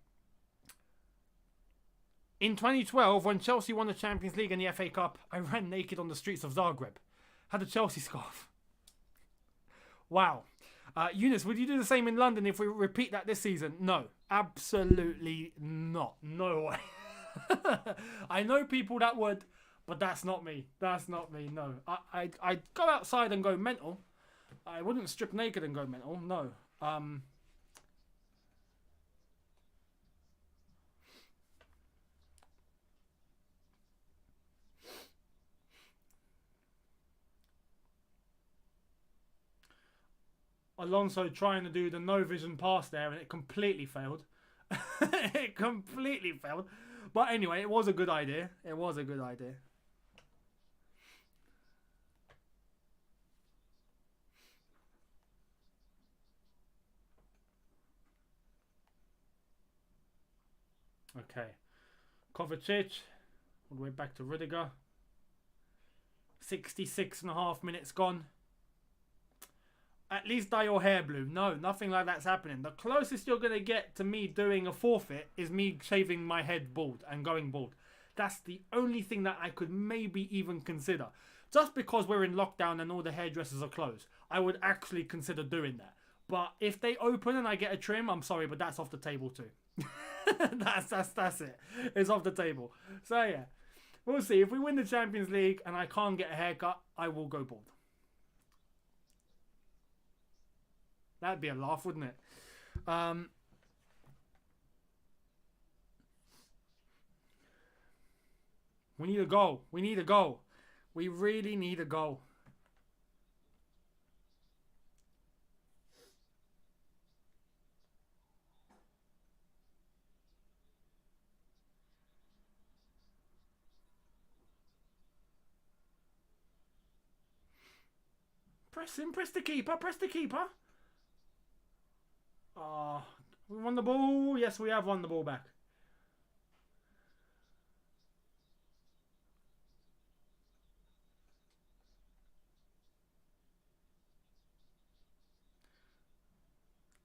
in 2012, when Chelsea won the Champions League and the FA Cup, I ran naked on the streets of Zagreb. Had a Chelsea scarf. Wow. Younes, would you do the same in London if we repeat that this season? No, absolutely not. No way. I know people that would, but that's not me. That's not me, no. I'd go outside and go mental. I wouldn't strip naked and go mental, no. Alonso trying to do the no vision pass there, and it completely failed. It completely failed. But anyway, it was a good idea. It was a good idea. Okay. Kovacic. All the way back to Rudiger. 66.5 minutes gone. At least dye your hair blue. No, nothing like that's happening. The closest you're going to get to me doing a forfeit is me shaving my head bald and going bald. That's the only thing that I could maybe even consider. Just because we're in lockdown and all the hairdressers are closed, I would actually consider doing that. But if they open and I get a trim, I'm sorry, but that's off the table too. That's it. It's off the table. So yeah, we'll see. If we win the Champions League and I can't get a haircut, I will go bald. That'd be a laugh, wouldn't it? We need a goal. We need a goal. We really need a goal. Press him. Press the keeper. Press the keeper. We won the ball. Yes, we have won the ball back.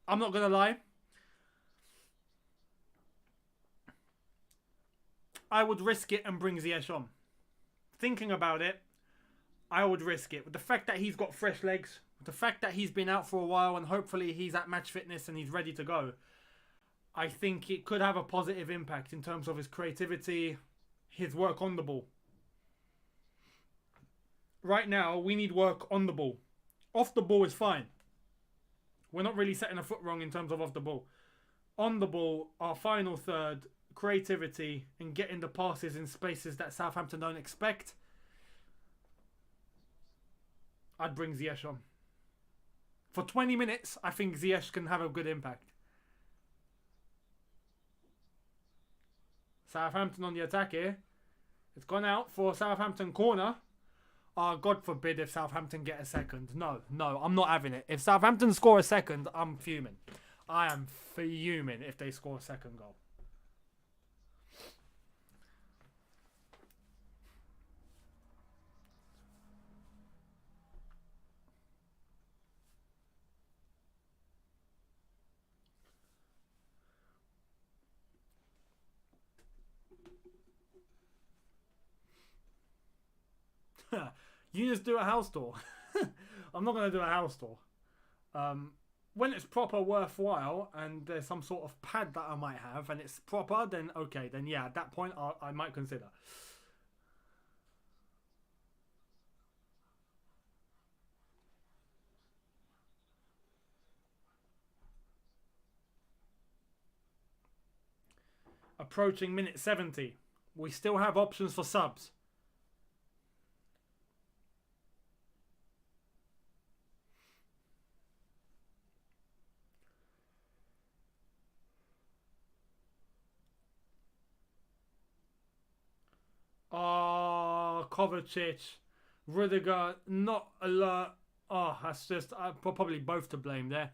I'm not going to lie. I would risk it and bring Ziyech on. Thinking about it, I would risk it. With the fact that he's got fresh legs, with the fact that he's been out for a while and hopefully he's at match fitness and he's ready to go, I think it could have a positive impact in terms of his creativity, his work on the ball. Right now, we need work on the ball. Off the ball is fine. We're not really setting a foot wrong in terms of off the ball. On the ball, our final third, creativity and getting the passes in spaces that Southampton don't expect, I'd bring Ziyech on. For 20 minutes, I think Ziyech can have a good impact. Southampton on the attack here. It's gone out for Southampton corner. God forbid if Southampton get a second. No, I'm not having it. If Southampton score a second, I'm fuming. I am fuming if they score a second goal. Younes, do a house tour. I'm not going to do a house tour. When it's proper worthwhile and there's some sort of pad that I might have and it's proper, then okay, then yeah, at that point I might consider. Approaching minute 70. We still have options for subs. Oh, Kovacic, Rudiger, not alert. Oh, that's just probably both to blame there.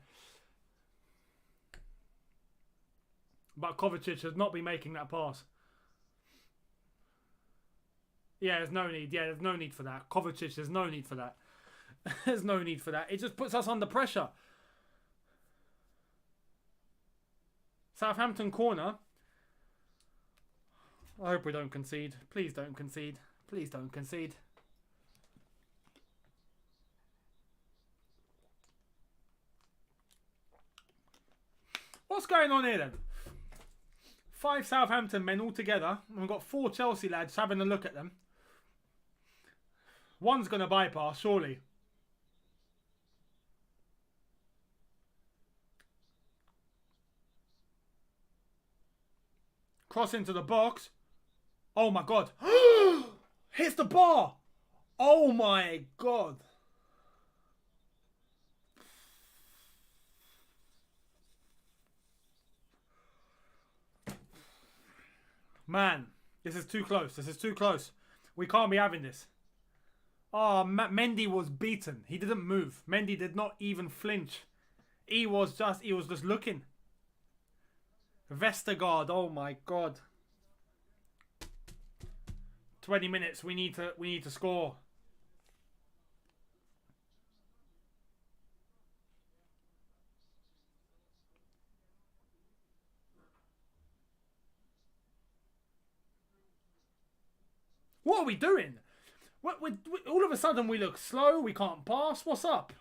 But Kovacic has not been making that pass. Yeah, there's no need. Yeah, there's no need for that. Kovacic, there's no need for that. There's no need for that. It just puts us under pressure. Southampton corner. I hope we don't concede. Please don't concede. Please don't concede. What's going on here then? 5 Southampton men all together. And we've got 4 Chelsea lads having a look at them. One's going to bypass, surely. Cross into the box. Oh my God. Hits the bar. Oh my God. Man, this is too close. This is too close. We can't be having this. Oh, Mendy was beaten. He didn't move. Mendy did not even flinch. He was just looking. Vestergaard, oh my God. 20 minutes, we need to score. What are we doing? All of a sudden we look slow, we can't pass. What's up?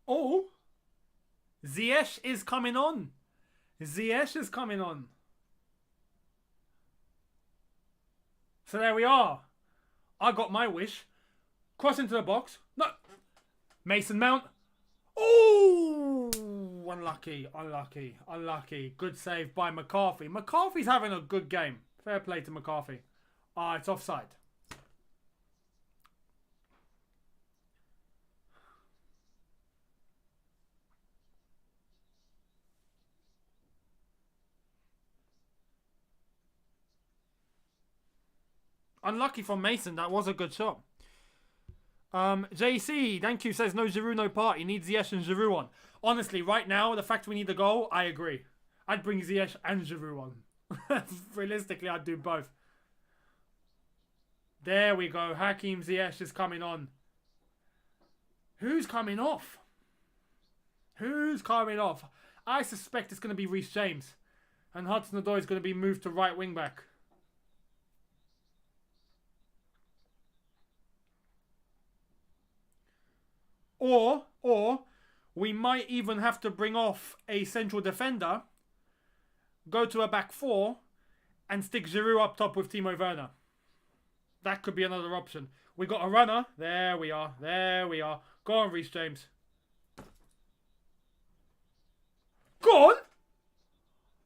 Oh, Ziyech is coming on. Ziyech is coming on. So there we are. I got my wish. Cross into the box. No. Mason Mount. Oh, unlucky, unlucky, unlucky. Good save by McCarthy. McCarthy's having a good game. Fair play to McCarthy. Ah, it's offside. Unlucky from Mason. That was a good shot. JC, thank you, says no Giroud, no party. Needs Ziyech and Giroud on. Honestly, right now, the fact we need the goal, I agree. I'd bring Ziyech and Giroud on. Realistically, I'd do both. There we go. Hakim Ziyech is coming on. Who's coming off? Who's coming off? I suspect it's going to be Reece James. And Hudson-Odoi is going to be moved to right wing back. Or we might even have to bring off a central defender, go to a back 4, and stick Giroud up top with Timo Werner. That could be another option. We got a runner. There we are. There we are. Go on, Reece James. Go on!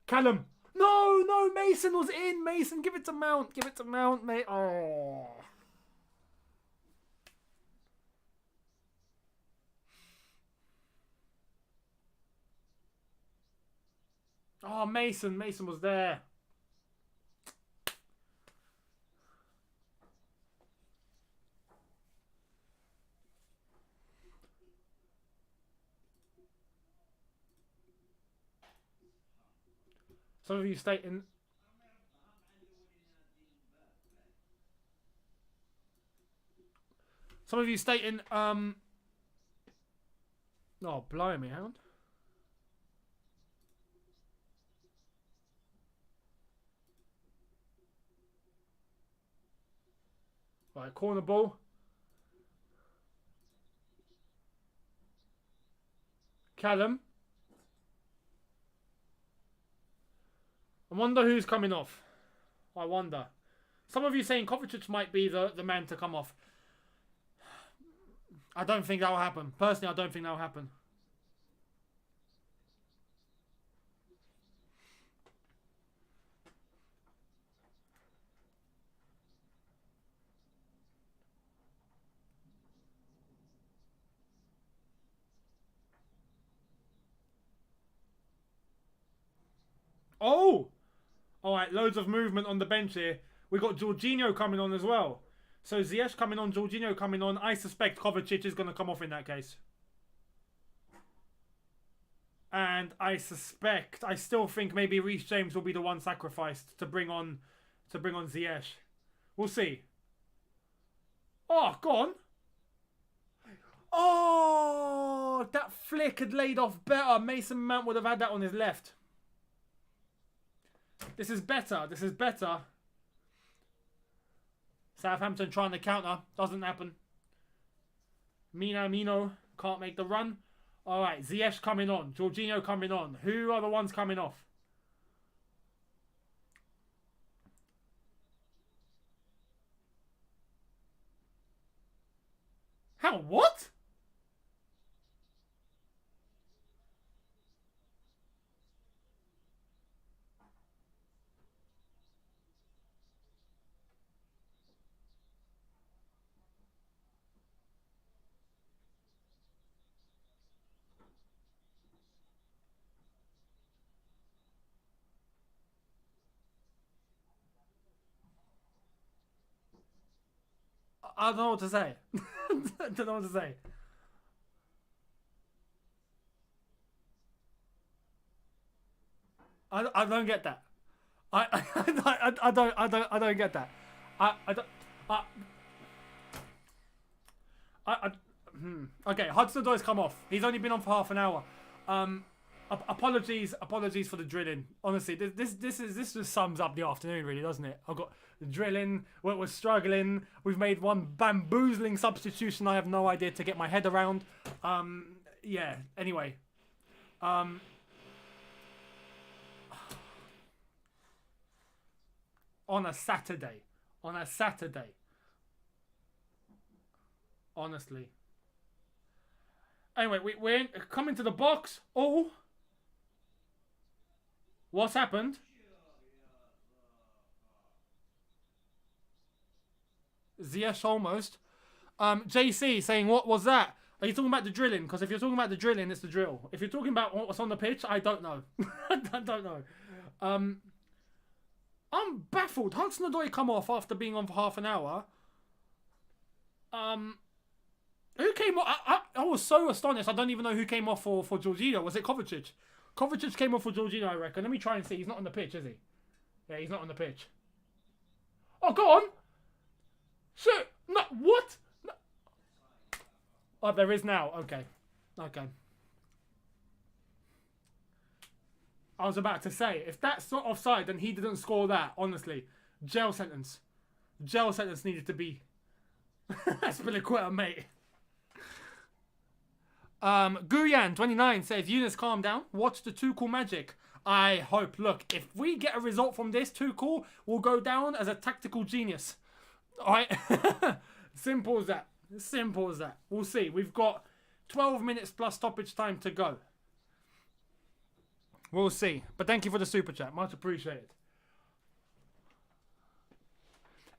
Callum. No, no, Mason was in. Mason, give it to Mount. Give it to Mount, mate. Oh. Oh, Mason. Mason was there. Some of you stating... Some of you stating... Oh, blimey, hang on. Right, corner ball. Callum. I wonder who's coming off. I wonder. Some of you saying Kovacic might be the man to come off. I don't think that will happen. Personally, I don't think that will happen. Oh! Alright, loads of movement on the bench here. We got Jorginho coming on as well. So Ziyech coming on, Jorginho coming on. I suspect Kovacic is going to come off in that case. And I still think maybe Reece James will be the one sacrificed to bring on Ziyech. We'll see. Oh, go on. Oh, that flick had laid off better. Mason Mount would have had that on his left. This is better. This is better. Southampton trying to counter. Doesn't happen. Mino can't make the run. Alright, Ziyech coming on. Jorginho coming on. Who are the ones coming off? How? What? I don't know what to say. I don't know what to say. I don't get that. I don't get that. Okay, Hudson-Odoi's come off. He's only been on for half an hour. Apologies for the drilling. Honestly, this just sums up the afternoon, really, doesn't it? I've got the drilling. We're struggling. We've made one bamboozling substitution. I have no idea to get my head around. Yeah. Anyway. On a Saturday. Honestly. Anyway, we're coming to the box. Oh. What's happened? Ziyech almost. JC saying, what was that? Are you talking about the drilling? Because if you're talking about the drilling, it's the drill. If you're talking about what's on the pitch, I don't know. I don't know. I'm baffled. Hudson-Odoi come off after being on for half an hour. Who came off? I was so astonished. I don't even know who came off for Jorginho. Was it Kovacic? Kovacic came off for Jorginho, I reckon. Let me try and see. He's not on the pitch, is he? Yeah, he's not on the pitch. Oh, go on. Shit. No, what? No. Oh, there is now. Okay. I was about to say, if that's not offside, then he didn't score that. Honestly, jail sentence needed to be. Spiliqueta, mate. Guyan29 says, Younes, calm down. Watch the Tuchel magic. I hope. Look, if we get a result from this, Tuchel will go down as a tactical genius. Alright? Simple as that. We'll see. We've got 12 minutes plus stoppage time to go. We'll see. But thank you for the super chat. Much appreciated.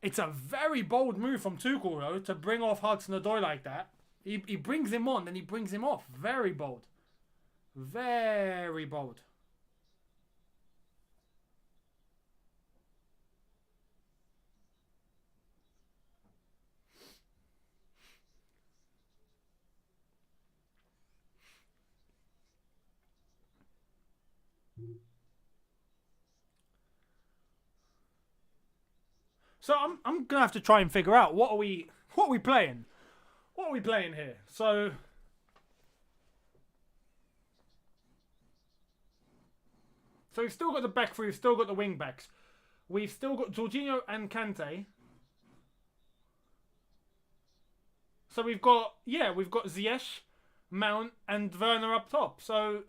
It's a very bold move from Tuchel, though, to bring off Hudson-Odoi like that. He brings him on, then he brings him off. Very bold. Very bold. So I'm gonna have to try and figure out what are we playing? What are we playing here? So we've still got the back three, we've still got the wing backs. We've still got Jorginho and Kante. So we've got Ziyech, Mount and Werner up top. So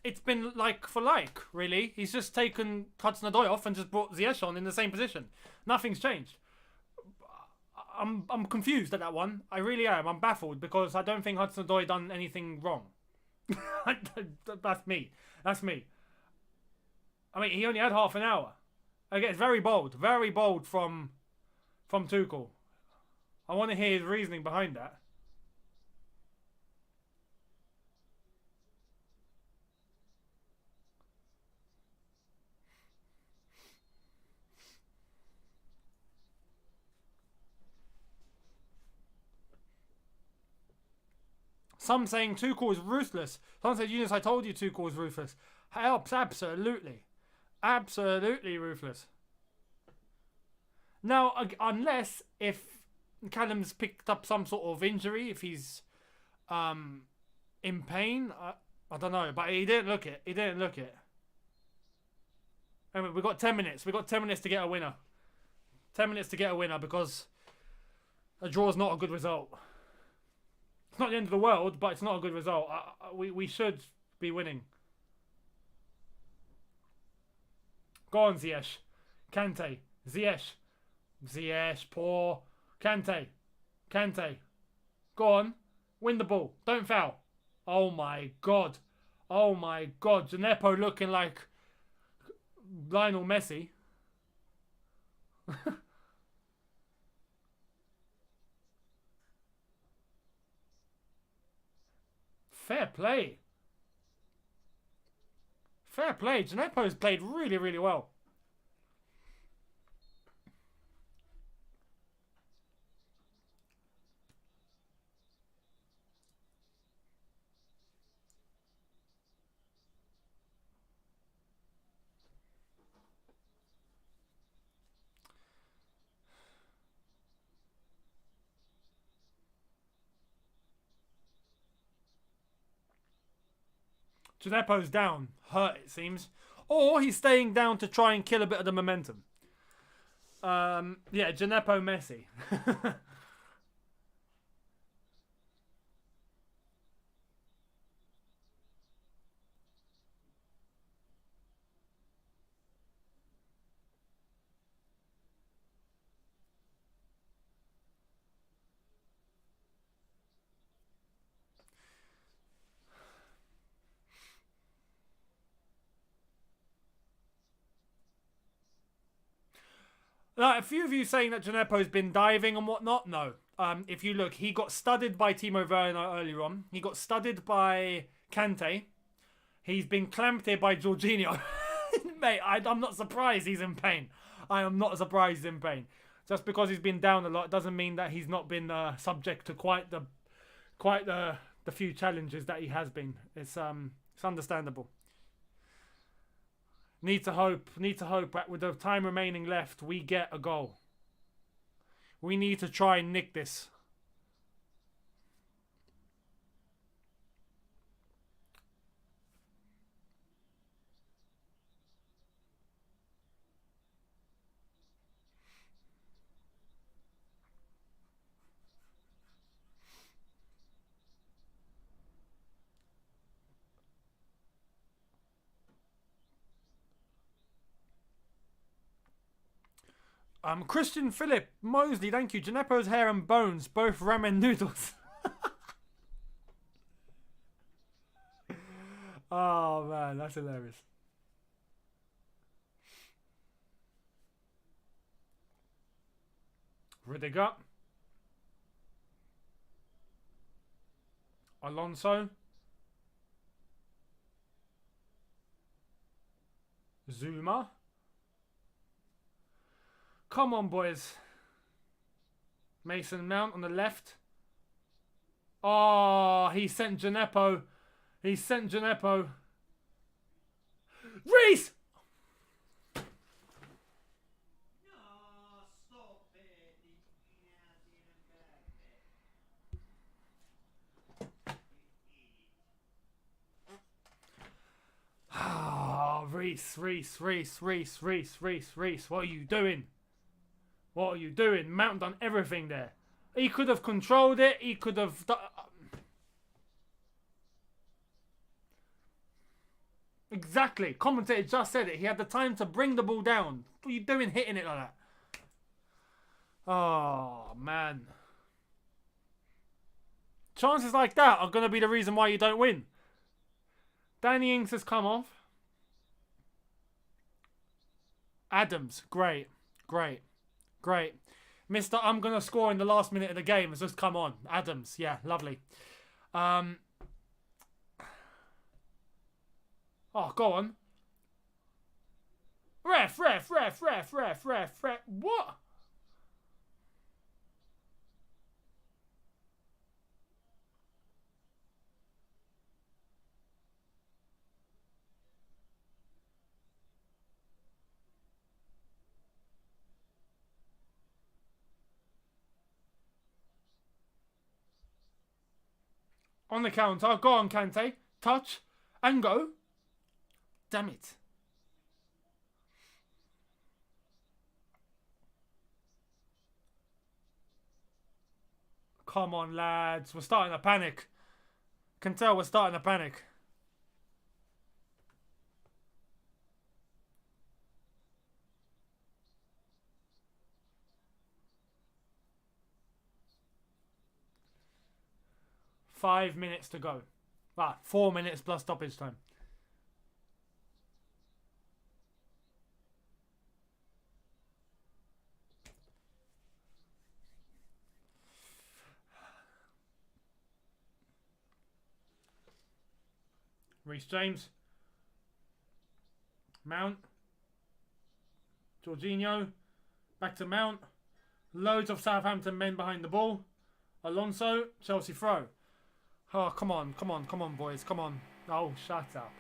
it's been like for like, really. He's just taken Hudson-Odoi off and just brought Ziyech on in the same position. Nothing's changed. I'm confused at that one. I really am. I'm baffled because I don't think Hudson-Odoi done anything wrong. That's me. That's me. I mean, he only had half an hour. Again, it's very bold from Tuchel. I want to hear his reasoning behind that. Some saying Tuchel is ruthless. Some said, Younes, I told you Tuchel is ruthless. Helps, absolutely. Absolutely ruthless. Now, unless if Callum's picked up some sort of injury, if he's in pain, I don't know. But he didn't look it. He didn't look it. Anyway, we've got 10 minutes. We've got 10 minutes to get a winner. 10 minutes to get a winner because a draw is not a good result. It's not the end of the world, but it's not a good result. We should be winning. Go on, Ziyech. Kante. Ziyech. Ziyech, poor. Kante. Kante. Go on. Win the ball. Don't foul. Oh my God. Oh my God. Djenepo looking like Lionel Messi. Fair play. Fair play. Djenepo's played really, really well. Djenepo's down. Hurt, it seems. Or he's staying down to try and kill a bit of the momentum. Yeah, Djenepo Messi. A few of you saying that Djenepo's been diving and whatnot. No. If you look, he got studded by Timo Werner earlier on. He got studded by Kante. He's been clamped here by Jorginho. Mate, I'm not surprised he's in pain. I am not surprised he's in pain. Just because he's been down a lot doesn't mean that he's not been subject to quite the few challenges that he has been. It's understandable. Need to hope that with the time remaining left, we get a goal. We need to try and nick this. Christian Philip Mosley, thank you. Djenepo's hair and bones, both ramen noodles. Oh man, that's hilarious. Rudiger. Alonso. Zuma. Come on, boys. Mason Mount on the left. Oh, he sent Djenepo. He sent Djenepo. Reese! Ah, Reese. What are you doing? What are you doing? Mount done everything there. He could have controlled it. He could have... Exactly. Commentator just said it. He had the time to bring the ball down. What are you doing hitting it like that? Oh, man. Chances like that are going to be the reason why you don't win. Danny Ings has come off. Adams, great. Mr. I'm going to score in the last minute of the game has just come on. Adams, yeah, lovely. Oh, go on. Ref. What? On the counter. Go on, Kante. Touch. And go. Damn it. Come on, lads. We're starting to panic. Can tell we're starting to panic. Five minutes to go. 4 minutes plus stoppage time. Reece James. Mount. Jorginho. Back to Mount. Loads of Southampton men behind the ball. Alonso. Chelsea throw. Oh, come on, boys, come on. Oh, shut up.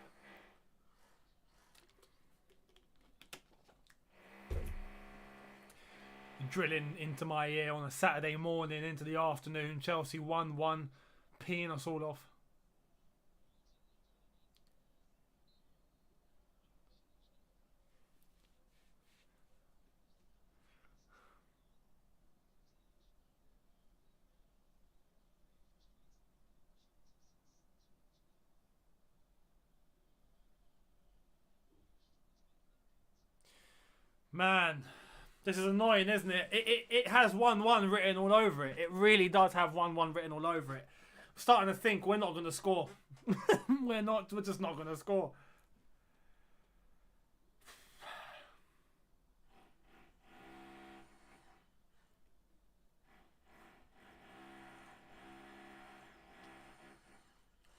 Drilling into my ear on a Saturday morning into the afternoon. Chelsea 1-1, peeing us all off. Man, this is annoying, isn't it? It has 1-1 written all over it. It really does have 1-1 written all over it. I'm starting to think we're not going to score. We're just not going to score.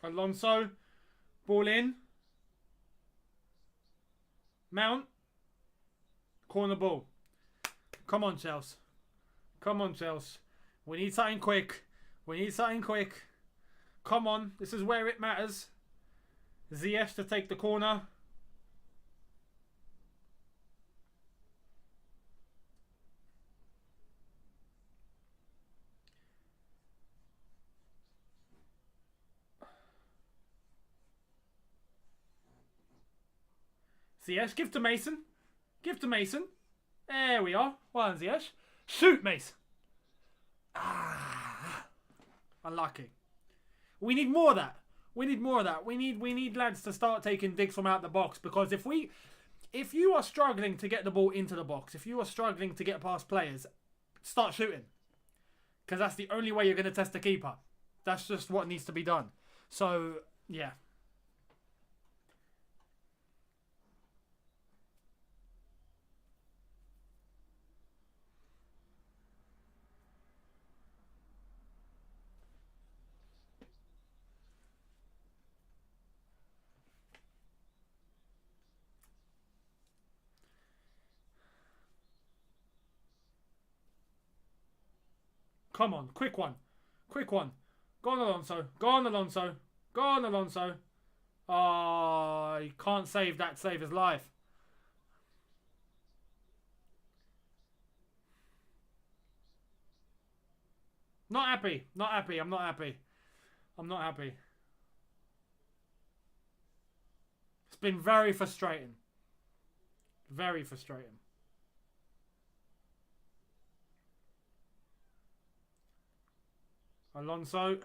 Alonso, ball in. Mount. Corner ball. Come on, Chelsea. Come on, Chelsea. We need something quick. We need something quick. Come on. This is where it matters. Ziyech to take the corner. Ziyech, give to Mason. Give to Mason. There we are. Well done, Ziyech. Shoot, Mason. Unlucky. We need more of that. We need more of that. We need lads to start taking digs from out the box, because if you are struggling to get the ball into the box, if you are struggling to get past players, start shooting. Because that's the only way you're going to test the keeper. That's just what needs to be done. So, yeah. Come on, quick one. Quick one. Go on, Alonso. Go on, Alonso. Go on, Alonso. Oh, he can't save that, save his life. Not happy. Not happy. I'm not happy. I'm not happy. It's been very frustrating. Very frustrating. Alonso.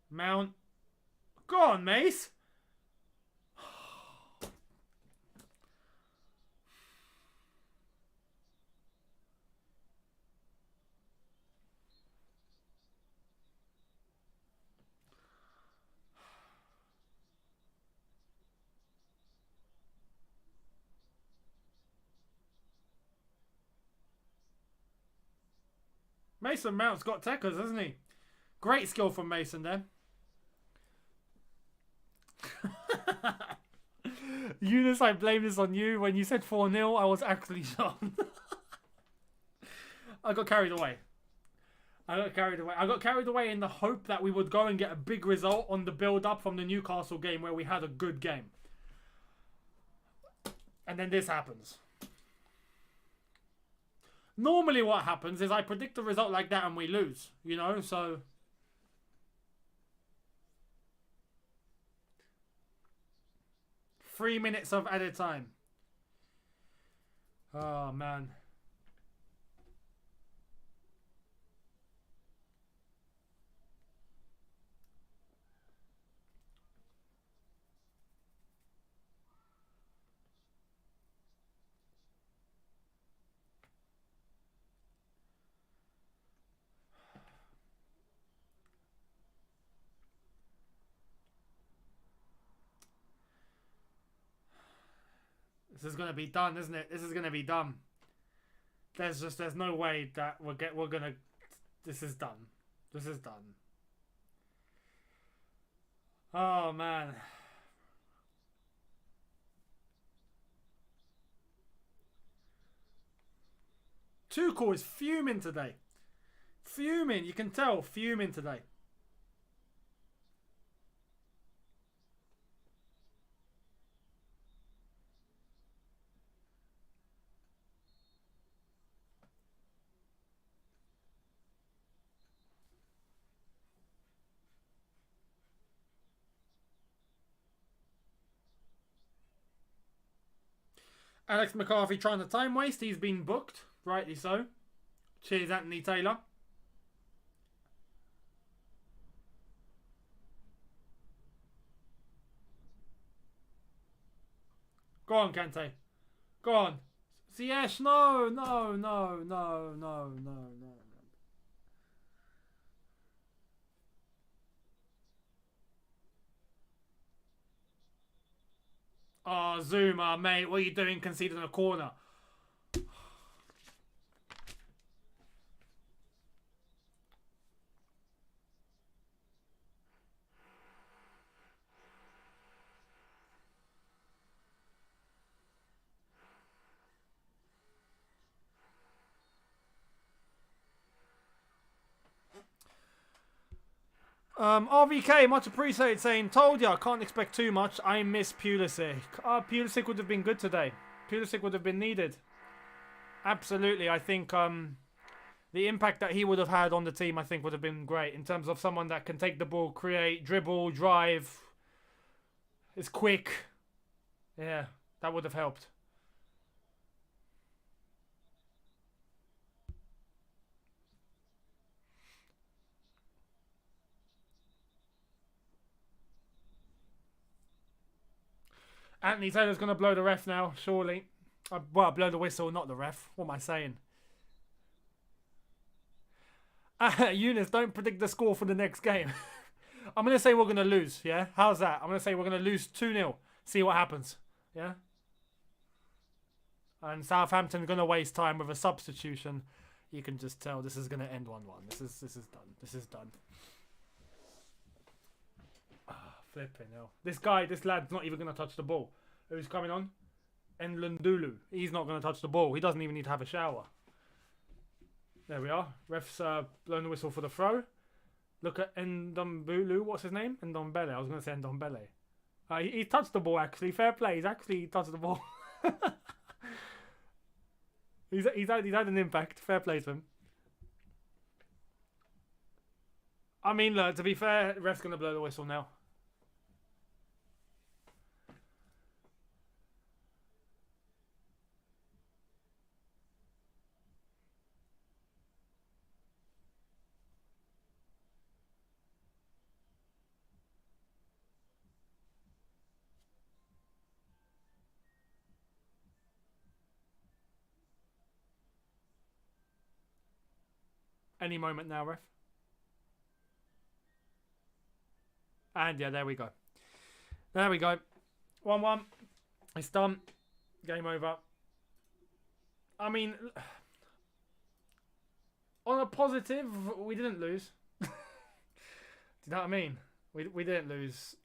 Mount. Go on, Mace. Mason Mount's got techers, hasn't he? Great skill from Mason there. Younes, I blame this on you. When you said 4-0, I was actually shocked. I got carried away. I got carried away in the hope that we would go and get a big result on the build-up from the Newcastle game where we had a good game. And then this happens. Normally what happens is I predict a result like that and we lose, you know, so... Three minutes of added time. Oh, man. This is gonna be done, isn't it? This is gonna be done. There's no way that we're gonna. This is done. This is done. Oh man. Tuchel is fuming today. Fuming. You can tell. Fuming today. Alex McCarthy trying to time waste. He's been booked. Rightly so. Cheers, Anthony Taylor. Go on, Kante. Go on. Ziyech, no. Oh, Zuma, mate, what are you doing conceding a corner? RVK, much appreciated, saying, told ya, can't expect too much. I miss Pulisic. Pulisic would have been good today. Pulisic would have been needed. Absolutely. I think the impact that he would have had on the team, I think, would have been great. In terms of someone that can take the ball, create, dribble, drive. Is quick. Yeah, that would have helped. Anthony Taylor's going to blow the ref now, surely. Well, blow the whistle, not the ref. What am I saying? Younes, don't predict the score for the next game. I'm going to say we're going to lose, yeah? How's that? I'm going to say we're going to lose 2-0. See what happens, yeah? And Southampton going to waste time with a substitution. You can just tell this is going to end 1-1. This is done. This is done. Flipping hell. This lad's not even going to touch the ball. Who's coming on? Enlundulu. He's not going to touch the ball. He doesn't even need to have a shower. There we are. Ref's blown the whistle for the throw. Look at Ndombele. What's his name? Ndombele. I was going to say Ndombele. He touched the ball, actually. Fair play. He's actually touched the ball. he's had an impact. Fair play to him. I mean, look, to be fair, ref's going to blow the whistle now. Any moment now, ref. And yeah, there we go. There we go. 1-1. It's done. Game over. I mean, on a positive, we didn't lose. Do you know what I mean? We didn't lose.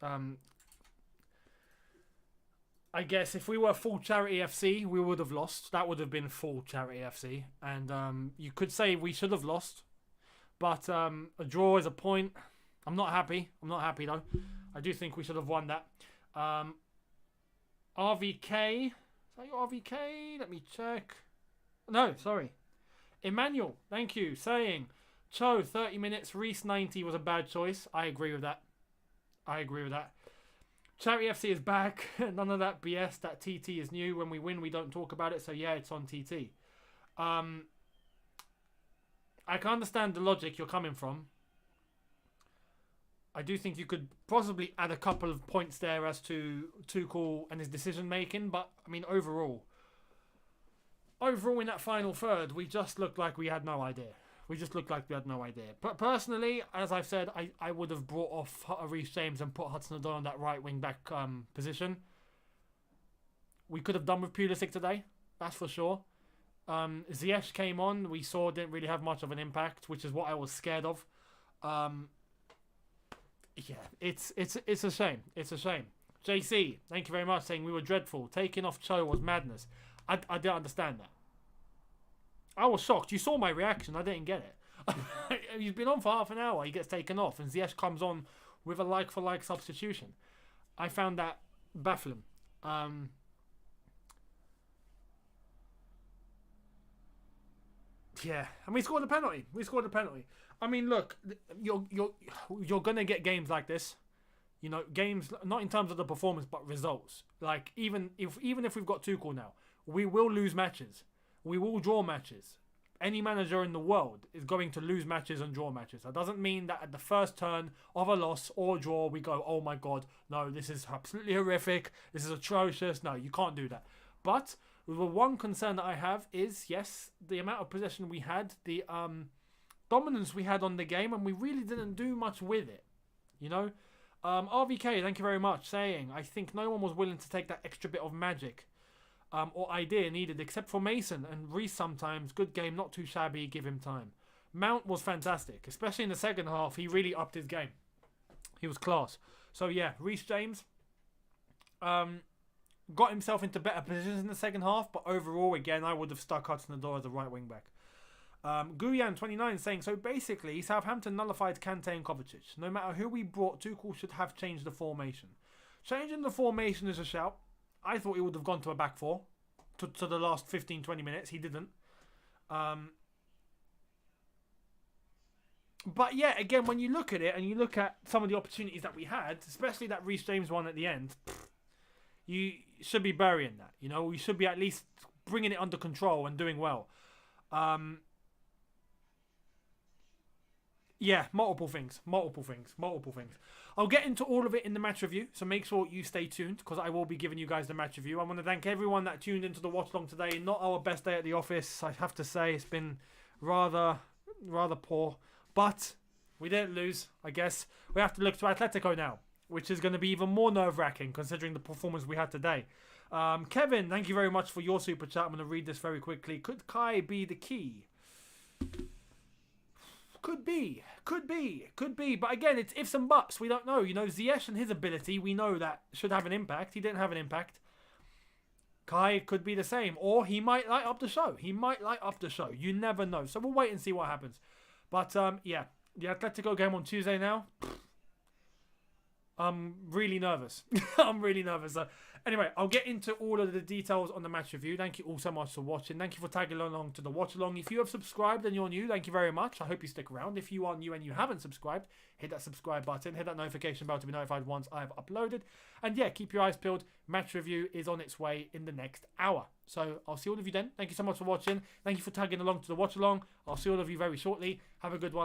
I guess if we were full charity FC, we would have lost. That would have been full charity FC. And you could say we should have lost. But a draw is a point. I'm not happy. I'm not happy, though. I do think we should have won that. RVK. Is that your RVK? Let me check. No, sorry. Emmanuel, thank you. Saying, Cho, 30 minutes. Reese, 90 was a bad choice. I agree with that. I agree with that. Charity FC is back. None of that BS. That TT is new. When we win, we don't talk about it. So, yeah, it's on TT. I can understand the logic you're coming from. I do think you could possibly add a couple of points there as to Tuchel and his decision-making. But, I mean, overall in that final third, we just looked like we had no idea. But personally, as I've said, I would have brought off Reece James and put Hudson-Odoi on that right wing-back position. We could have done with Pulisic today, that's for sure. Ziyech came on, we saw didn't really have much of an impact, which is what I was scared of. Yeah, it's a shame. It's a shame. JC, thank you very much, saying we were dreadful. Taking off Cho was madness. I didn't understand that. I was shocked. You saw my reaction. I didn't get it. He's been on for half an hour. He gets taken off, and Ziyech comes on with a like-for-like substitution. I found that baffling. Yeah, and we scored a penalty. I mean, look, you're gonna get games like this. You know, games not in terms of the performance, but results. Like even if we've got Tuchel now, we will lose matches. We will draw matches. Any manager in the world is going to lose matches and draw matches. That doesn't mean that at the first turn of a loss or draw, we go, oh my God, no, this is absolutely horrific. This is atrocious. No, you can't do that. But the one concern that I have is, yes, the amount of possession we had, the dominance we had on the game, and we really didn't do much with it. You know? RVK, thank you very much, saying, I think no one was willing to take that extra bit of magic or idea needed, except for Mason and Reece sometimes. Good game, not too shabby, give him time. Mount was fantastic, especially in the second half. He really upped his game. He was class. So yeah, Reece James got himself into better positions in the second half, but overall, again, I would have stuck Hudson-Odoi as a right wing back. Guyan29 saying, so basically, Southampton nullified Kante and Kovacic. No matter who we brought, Tuchel should have changed the formation. Changing the formation is a shout. I thought he would have gone to a back four to the last 15-20 minutes. He didn't. But yeah, again, when you look at it and you look at some of the opportunities that we had, especially that Reece James one at the end, you should be burying that. You know, you should be at least bringing it under control and doing well. Yeah, multiple things. I'll get into all of it in the match review, so make sure you stay tuned, because I will be giving you guys the match review. I want to thank everyone that tuned into the watch along today. Not our best day at the office, I have to say. It's been rather poor, but we didn't lose. I guess we have to look to Atletico now, which is going to be even more nerve-wracking considering the performance we had today. Kevin, thank you very much for your super chat. I'm going to read this very quickly. Could Kai be the key? Could be. But again, it's ifs and buts. We don't know. You know, Ziyech and his ability, we know that should have an impact. He didn't have an impact. Kai could be the same. Or he might light up the show. You never know. So we'll wait and see what happens. But, yeah. The Atletico game on Tuesday now. I'm really nervous. Anyway, I'll get into all of the details on the match review. Thank you all so much for watching. Thank you for tagging along to the watch along. If you have subscribed and you're new, thank you very much. I hope you stick around. If you are new and you haven't subscribed, hit that subscribe button. Hit that notification bell to be notified once I've uploaded. And yeah, keep your eyes peeled. Match review is on its way in the next hour. So I'll see all of you then. Thank you so much for watching. Thank you for tagging along to the watch along. I'll see all of you very shortly. Have a good one.